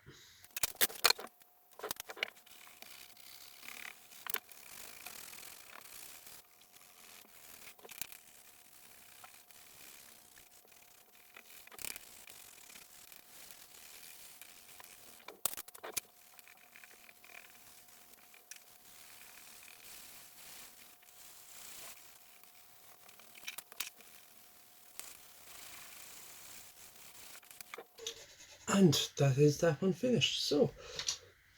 And that is that one finished. So,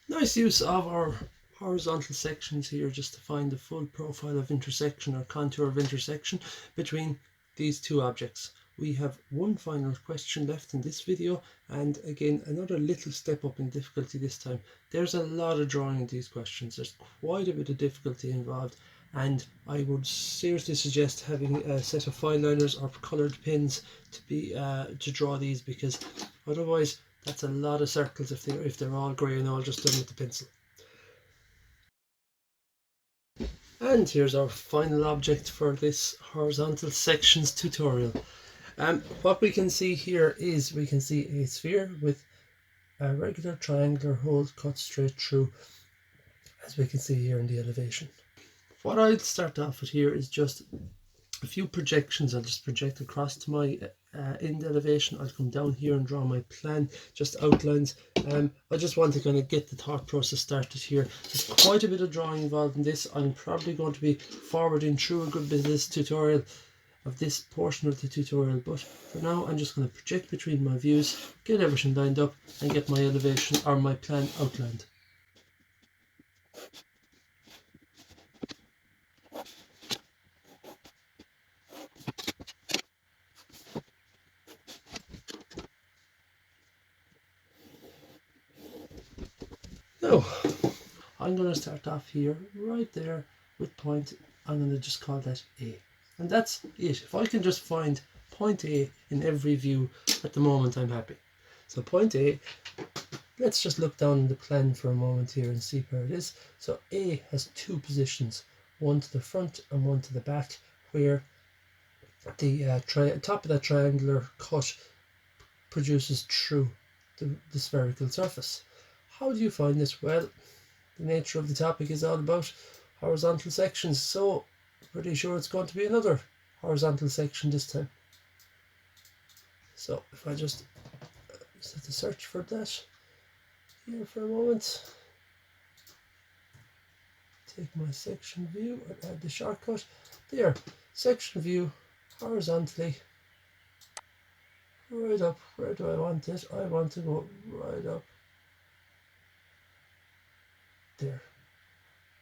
nice use of our horizontal sections here just to find the full profile of intersection or contour of intersection between these two objects. We have one final question left in this video, and again another little step up in difficulty this time. There's a lot of drawing in these questions. There's quite a bit of difficulty involved, and I would seriously suggest having a set of fine liners or coloured pins to draw these, because otherwise that's a lot of circles if they're all grey and all just done with the pencil. And here's our final object for this horizontal sections tutorial. What we can see here is we can see a sphere with a regular triangular hole cut straight through, as we can see here in the elevation. What I'll start off with here is just a few projections. I'll just project across to my end elevation. I'll come down here and draw my plan, just outlines. I just want to kind of get the thought process started here. There's quite a bit of drawing involved in this. I'm probably going to be forwarding through a good bit of this tutorial, of this portion of the tutorial, but for now I'm just going to project between my views, get everything lined up and get my elevation or my plan outlined. Now I'm going to start off here right there with point. I'm going to just call that A, and that's it. If I can just find point A in every view at the moment, I'm happy. So point A, let's just look down the plan for a moment here and see where it is. So A has two positions, one to the front and one to the back, where the top of that triangular cut produces through the spherical surface. How do you find this? Well, the nature of the topic is all about horizontal sections, so pretty sure it's going to be another horizontal section this time. So if I just set the search for that here for a moment, take my section view and add the shortcut there. Section view horizontally right up. Where do I want it? I want to go right up there.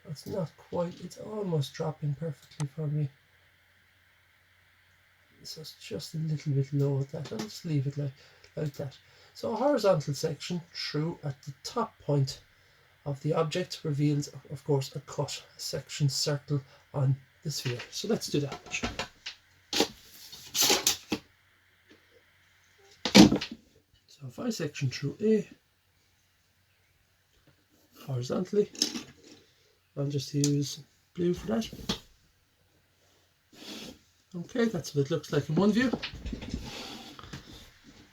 It's not quite, it's almost dropping perfectly for me. So it's just a little bit low at that. I'll just leave it like that. So a horizontal section through at the top point of the object reveals, of course, a cut, a section circle on the sphere. So let's do that. So if I section through A horizontally, I'll just use blue for that. Okay, that's what it looks like in one view.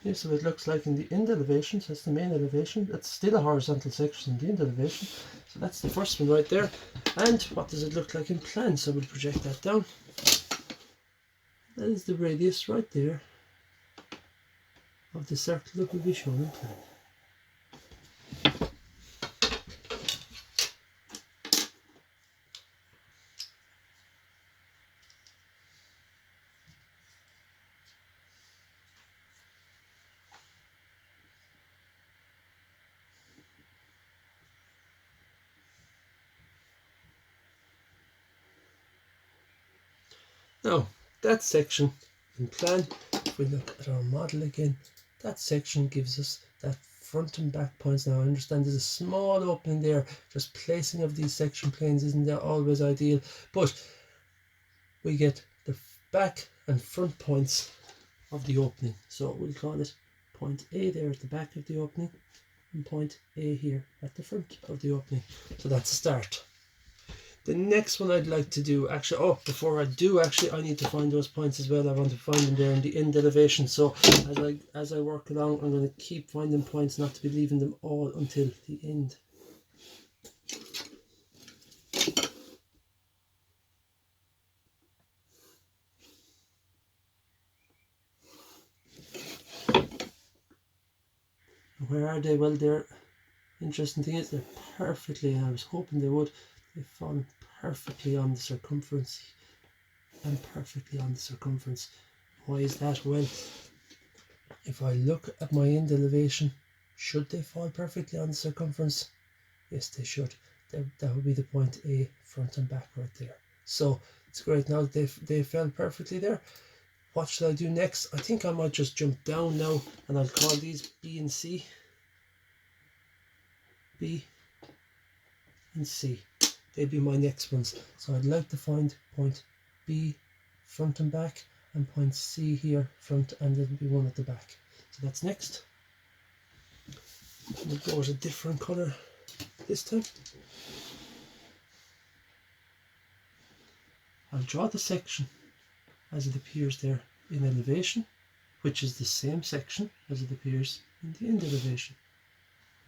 Here's what it looks like in the end elevation. So that's the main elevation. That's still a horizontal section in the end elevation. So that's the first one right there. And what does it look like in plan? So we'll project that down. That is the radius right there of the circle that will be shown in plan. Now, that section in plan, if we look at our model again, that section gives us that front and back points. Now I understand there's a small opening there, just placing of these section planes isn't always ideal, but we get the back and front points of the opening. So we'll call it point A there at the back of the opening and point A here at the front of the opening. So that's a start. The next one I'd like to do, actually, before I do, I need to find those points as well. I want to find them there in the end elevation. So as I work along, I'm going to keep finding points, not to be leaving them all until the end. Where are they? Well, they're, interesting thing is they're perfectly, I was hoping they would, they've fallen perfectly on the circumference and perfectly on the circumference. Why is that? Well, if I look at my end elevation, should they fall perfectly on the circumference? Yes, they should. That would be the point A, front and back right there. So it's great. Now they fell perfectly there. What should I do next? I think I might just jump down now, and I'll call these B and C. B and C. They'll be my next ones. So I'd like to find point B front and back, and point C here front, and there'll be one at the back. So that's next. We'll go with a different colour this time. I'll draw the section as it appears there in elevation, which is the same section as it appears in the end elevation.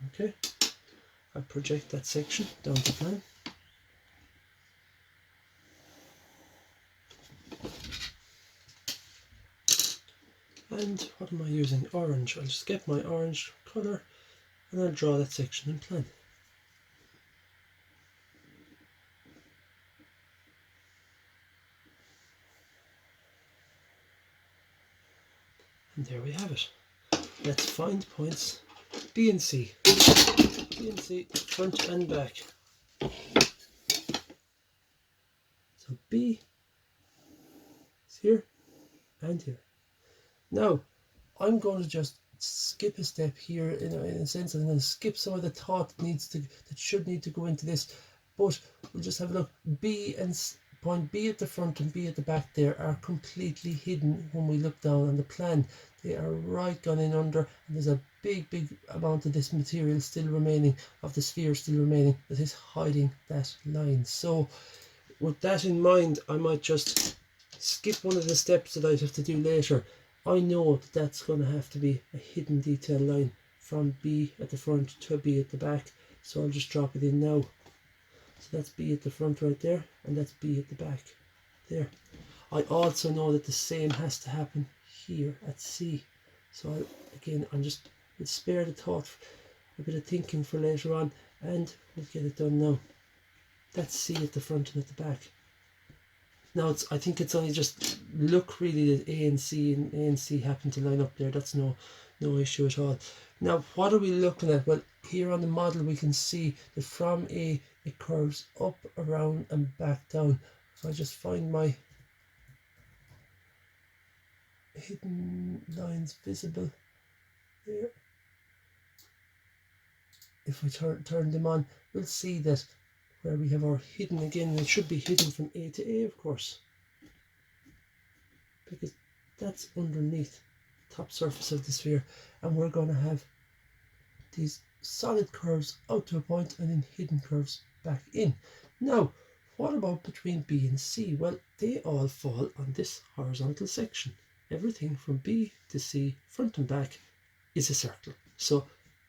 Okay, I'll project that section down the plan. And what am I using? Orange. I'll just get my orange colour and I'll draw that section in plan. And there we have it. Let's find points B and C. B and C, front and back. So B is here and here. Now, I'm going to just skip a step here in a sense. I'm going to skip some of the thought that should need to go into this, but we'll just have a look. B and point B at the front and B at the back there are completely hidden when we look down on the plan. They are right gone in under, and there's a big amount of this material still remaining, of the sphere still remaining, that is hiding that line. So with that in mind, I might just skip one of the steps that I'd have to do later. I know that that's going to have to be a hidden detail line from B at the front to B at the back, so I'll just drop it in now. So that's B at the front right there, and that's B at the back there. I also know that the same has to happen here at C. So I'm just will spare the thought, a bit of thinking for later on, and we'll get it done now. That's C at the front and at the back. Now I think it's only just look really that A and C happen to line up there. That's no issue at all. Now what are we looking at? Well, here on the model we can see that from A it curves up, around and back down. If I just find my hidden lines visible there, if we turn them on, we'll see that where we have our hidden again, it should be hidden from A to A, of course, because that's underneath the top surface of the sphere, and we're going to have these solid curves out to a point and then hidden curves back in. Now, what about between B and C? Well, they all fall on this horizontal section. Everything from B to C, front and back, is a circle. So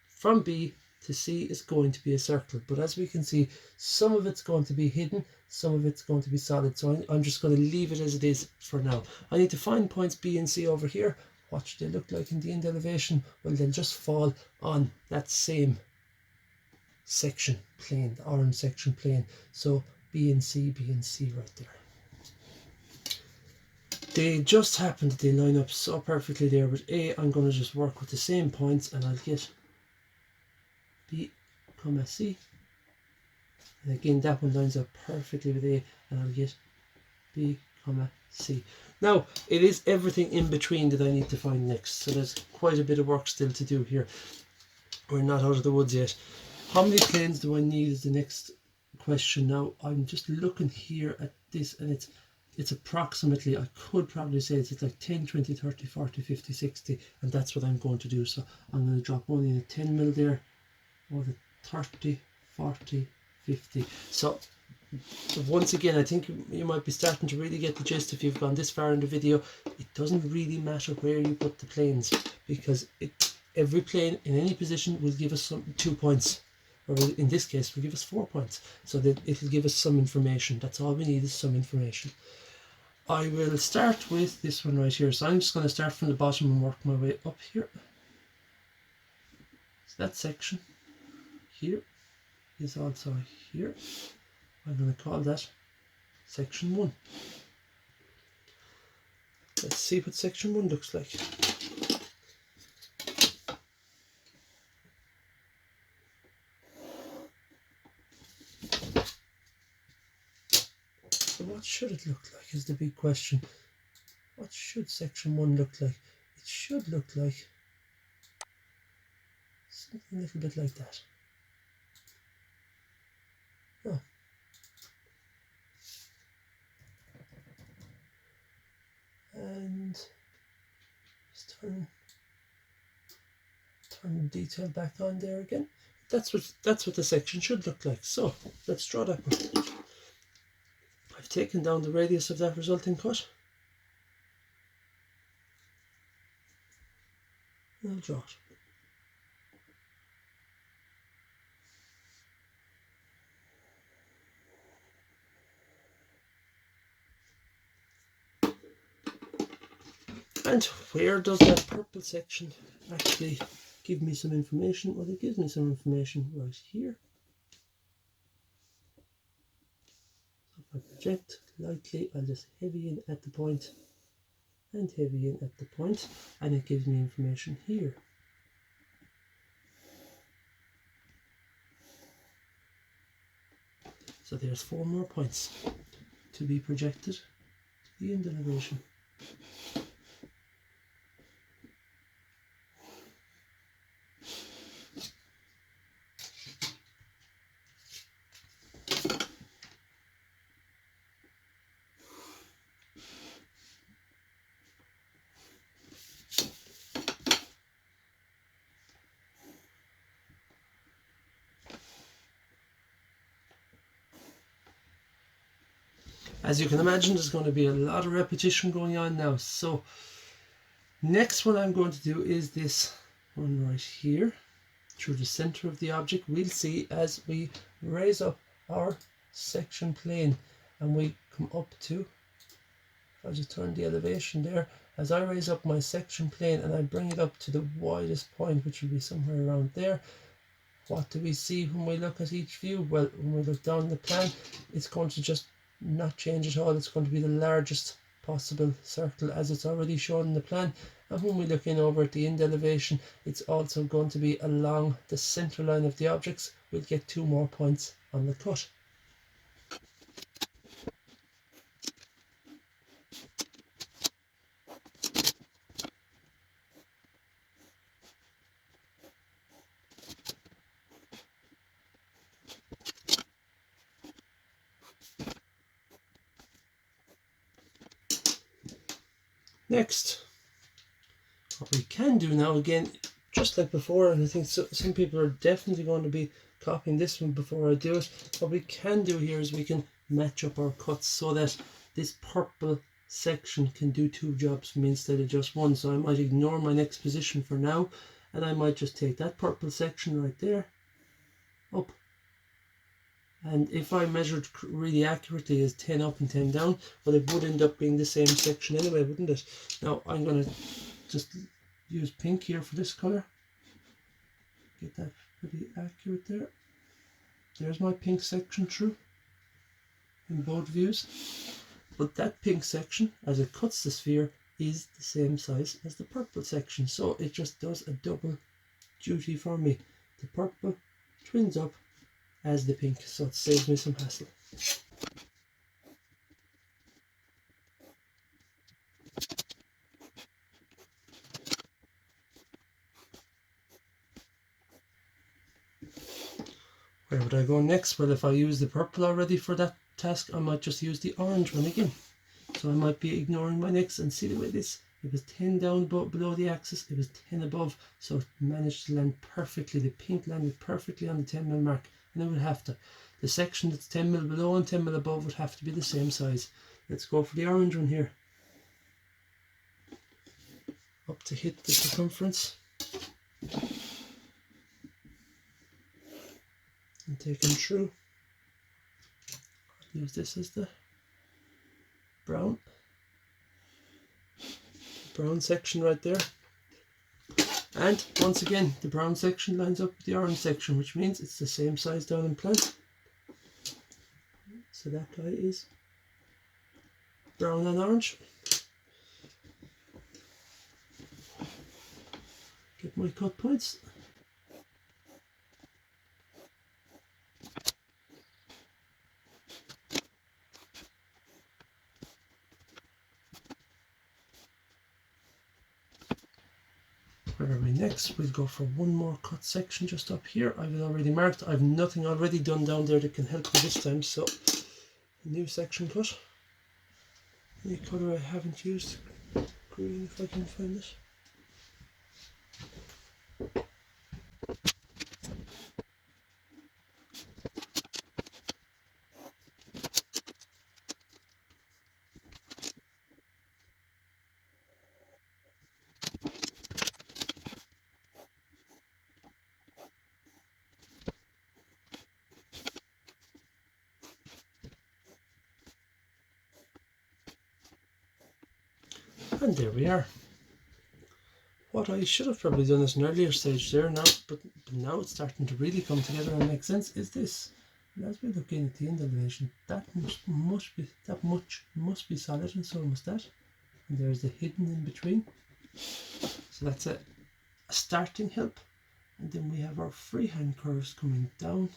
from B to C is going to be a circle, but as we can see, some of it's going to be hidden, some of it's going to be solid. So I'm just going to leave it as it is for now. I need to find points B and C over here. What should they look like in the end elevation? Well, they'll just fall on that same section plane, the orange section plane. So B and C right there. They just happen that they line up so perfectly there. With A, I'm going to just work with the same points, and I'll get B, C. And again, that one lines up perfectly with A, and I'll get B, C. Now, it is everything in between that I need to find next. So there's quite a bit of work still to do here. we're not out of the woods yet. How many planes do I need is the next question. Now I'm just looking here at this, and it's approximately, I could probably say it's like 10, 20, 30, 40, 50, 60, and that's what I'm going to do. So I'm going to drop only in a 10 mil there, or the 30, 40, 50. So once again, I think you might be starting to really get the gist if you've gone this far in the video. It doesn't really matter where you put the planes, because every plane in any position will give us 2 points, or in this case will give us 4 points, so that it'll give us some information. That's all we need, is some information. I will start with this one right here. So I'm just going to start from the bottom and work my way up here. So that section here is also here. I'm going to call that section 1. Let's see what section 1 looks like. So what should it look like is the big question. What should section 1 look like? It should look like something a little bit like that. Oh. And just turn the detail back on there again. That's what the section should look like. So let's draw that one. I've taken down the radius of that resulting cut. And I'll draw it. And where does that purple section actually give me some information? Well, it gives me some information right here. So if I project lightly, I'll just heavy in at the point and heavy in at the point, and it gives me information here. So there's 4 more points to be projected to the end elevation. As you can imagine, there's going to be a lot of repetition going on now. So next what I'm going to do is this one right here, through the center of the object. We'll see as we raise up our section plane and we come up to, I'll just turn the elevation there, as I raise up my section plane and I bring it up to the widest point, which will be somewhere around there. What do we see when we look at each view? Well, when we look down the plan, it's going to just not change at all. It's going to be the largest possible circle as it's already shown in the plan. And when we look in over at the end elevation, it's also going to be along the center line of the objects. We'll get 2 more points on the cut. Next, what we can do now, again, just like before, and I think some people are definitely going to be copying this one before I do it, what we can do here is we can match up our cuts so that this purple section can do 2 jobs for me instead of just 1. So I might ignore my next position for now, and I might just take that purple section right there up. And if I measured really accurately as 10 up and 10 down, well, it would end up being the same section anyway, wouldn't it? Now I'm going to just use pink here for this color. Get that pretty accurate there. There's my pink section through in both views. But that pink section, as it cuts the sphere, is the same size as the purple section. So it just does a double duty for me. The purple twins up as the pink, so it saves me some hassle. Where would I go next? Well, if I use the purple already for that task, I might just use the orange one again. So I might be ignoring my next, and see the way this, it was 10 down below the axis, it was 10 above, so it managed to land perfectly. The pink landed perfectly on the 10 mil mark, and it would have to, the section that's 10 mil below and 10 mil above would have to be the same size. Let's go for the orange one here. Up to hit the circumference. And take them through. Use this as the brown section right there. And once again, the brown section lines up with the orange section, which means it's the same size down in plan. So that guy is brown and orange. Get my cut points. Where are we next? We'll go for one more cut section just up here. I've already marked. I've nothing already done down there that can help me this time. So, new section cut. Any colour I haven't used. Green, if I can find it. And there we are. What I should have probably done at an earlier stage there now, but now it's starting to really come together and make sense, is this. And as we look in at the end elevation, that much must be solid, and so must that. And there's the hidden in between. So that's a starting help. And then we have our freehand curves coming down,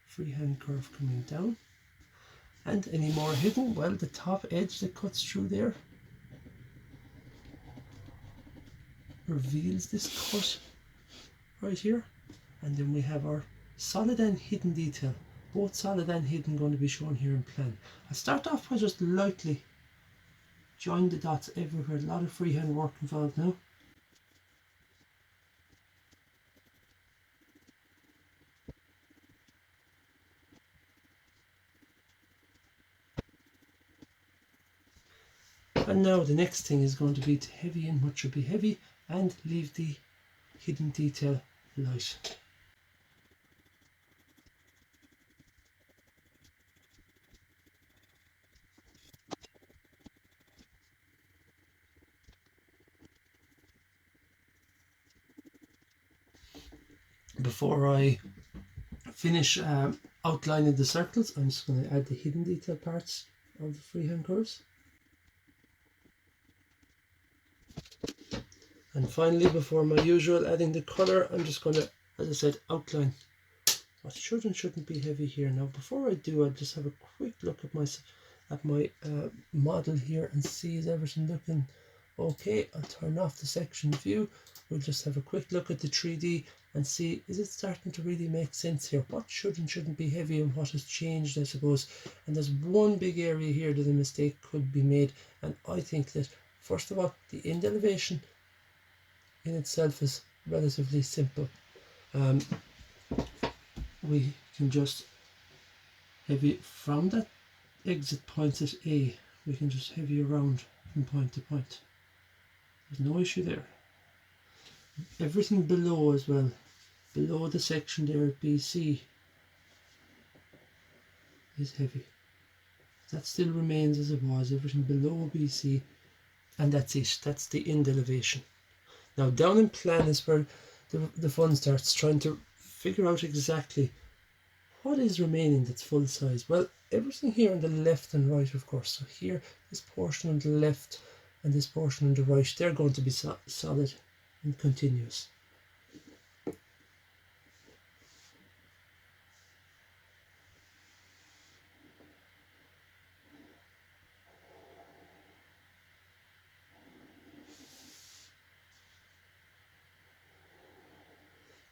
freehand curve coming down. And any more hidden? Well, the top edge that cuts through there reveals this cut right here. And then we have our solid and hidden detail. Both solid and hidden going to be shown here in plan. I'll start off by just lightly join the dots everywhere. A lot of freehand work involved now. And now the next thing is going to be to heavy in what should be heavy and leave the hidden detail light. Before I finish outlining the circles, I'm just going to add the hidden detail parts of the freehand curves. And finally, before my usual adding the colour, I'm just going to, as I said, outline what should and shouldn't be heavy here. Now before I do, I'll just have a quick look at my model here and see, is everything looking okay. I'll turn off the section view. We'll just have a quick look at the 3D and see, is it starting to really make sense here? What should and shouldn't be heavy and what has changed, I suppose. And there's one big area here that a mistake could be made, and I think that first of all, the end elevation in itself is relatively simple. We can just heavy from that exit point at A, we can just heavy around from point to point. There's no issue there. Everything below as well, below the section there at BC is heavy. That still remains as it was, everything below BC, and that's it, that's the end elevation. Now down in plan is where the fun starts, trying to figure out exactly what is remaining that's full size. Well, everything here on the left and right, of course. So here, this portion on the left and this portion on the right, they're going to be solid and continuous.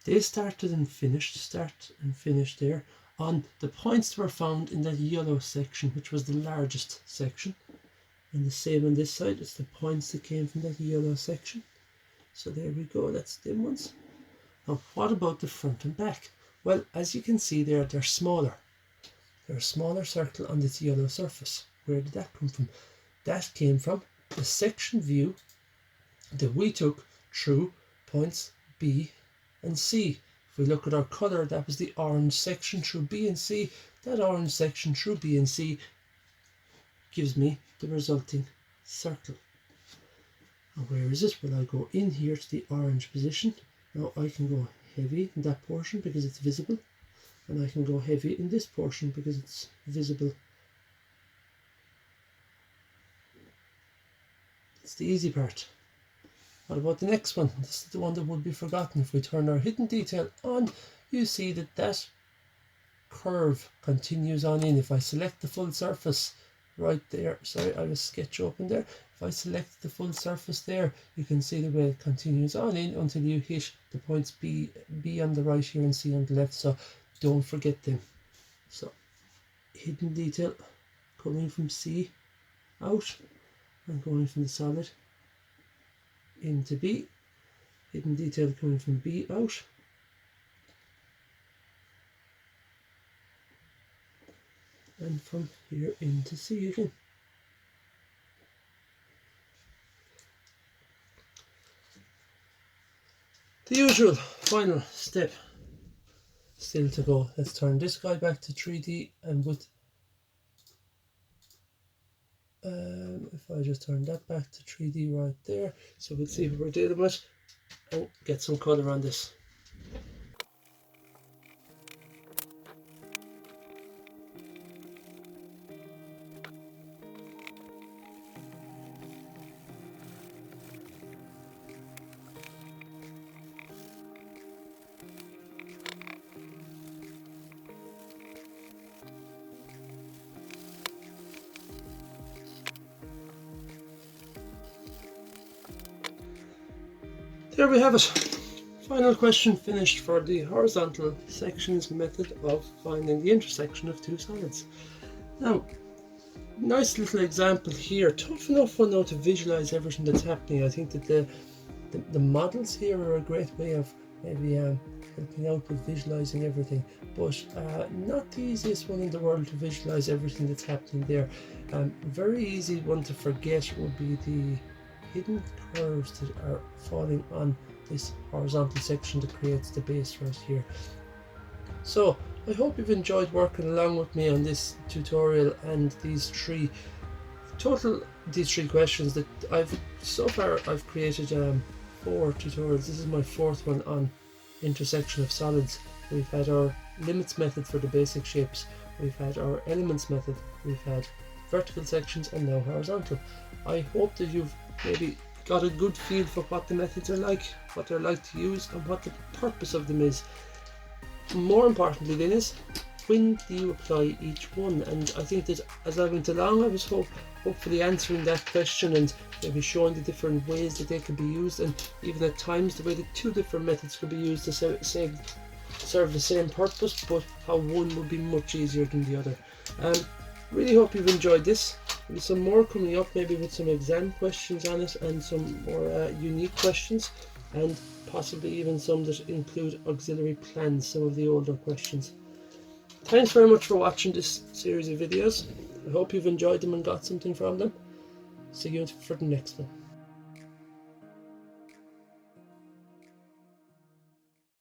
They start and finish there. on the points that were found in that yellow section, which was the largest section. And the same on this side, it's the points that came from that yellow section. So there we go, that's them ones. Now what about the front and back? Well, as you can see there, they're smaller. They're a smaller circle on this yellow surface. Where did that come from? That came from the section view that we took through points B and C. If we look at our colour, that was the orange section through B and C. That orange section through B and C gives me the resulting circle. And where is it? Well, I go in here to the orange position. Now I can go heavy in that portion because it's visible, and I can go heavy in this portion because it's visible. It's the easy part. What about the next one? This is the one that would be forgotten. If we turn our hidden detail on, you see that that curve continues on in. If I select the full surface right there, sorry, I have a sketch open there. If I select the full surface there, you can see the way it continues on in until you hit the points B on the right here and C on the left. So don't forget them. So hidden detail coming from C out and going from the solid into B. Hidden detail coming from B out. And from here into C again. The usual final step still to go. Let's turn this guy back to 3D, and with if I just turn that back to 3D right there, so we'll see what we're dealing with and get some colour on this. There we have it. Final question finished for the horizontal sections method of finding the intersection of two solids. Now, nice little example here. Tough enough one though to visualize everything that's happening. I think that the models here are a great way of maybe helping out with visualizing everything, but not the easiest one in the world to visualize everything that's happening there. Very easy one to forget would be the hidden curves that are falling on this horizontal section that creates the base right here. So I hope you've enjoyed working along with me on this tutorial and these three questions that I've created 4 tutorials. This is my 4th one on intersection of solids. We've had our limits method for the basic shapes, we've had our elements method, we've had vertical sections, and now horizontal. I hope that you've maybe got a good feel for what the methods are like, what they're like to use, and what the purpose of them is. More importantly then is, when do you apply each one? And I think that as I went along, I was hopefully answering that question and maybe showing the different ways that they can be used, and even at times the way that 2 different methods could be used to serve the same purpose, but how one would be much easier than the other. Really hope you've enjoyed this. There'll be some more coming up, maybe with some exam questions on it and some more unique questions, and possibly even some that include auxiliary plans, some of the older questions. Thanks very much for watching this series of videos. I hope you've enjoyed them and got something from them. See you for the next one.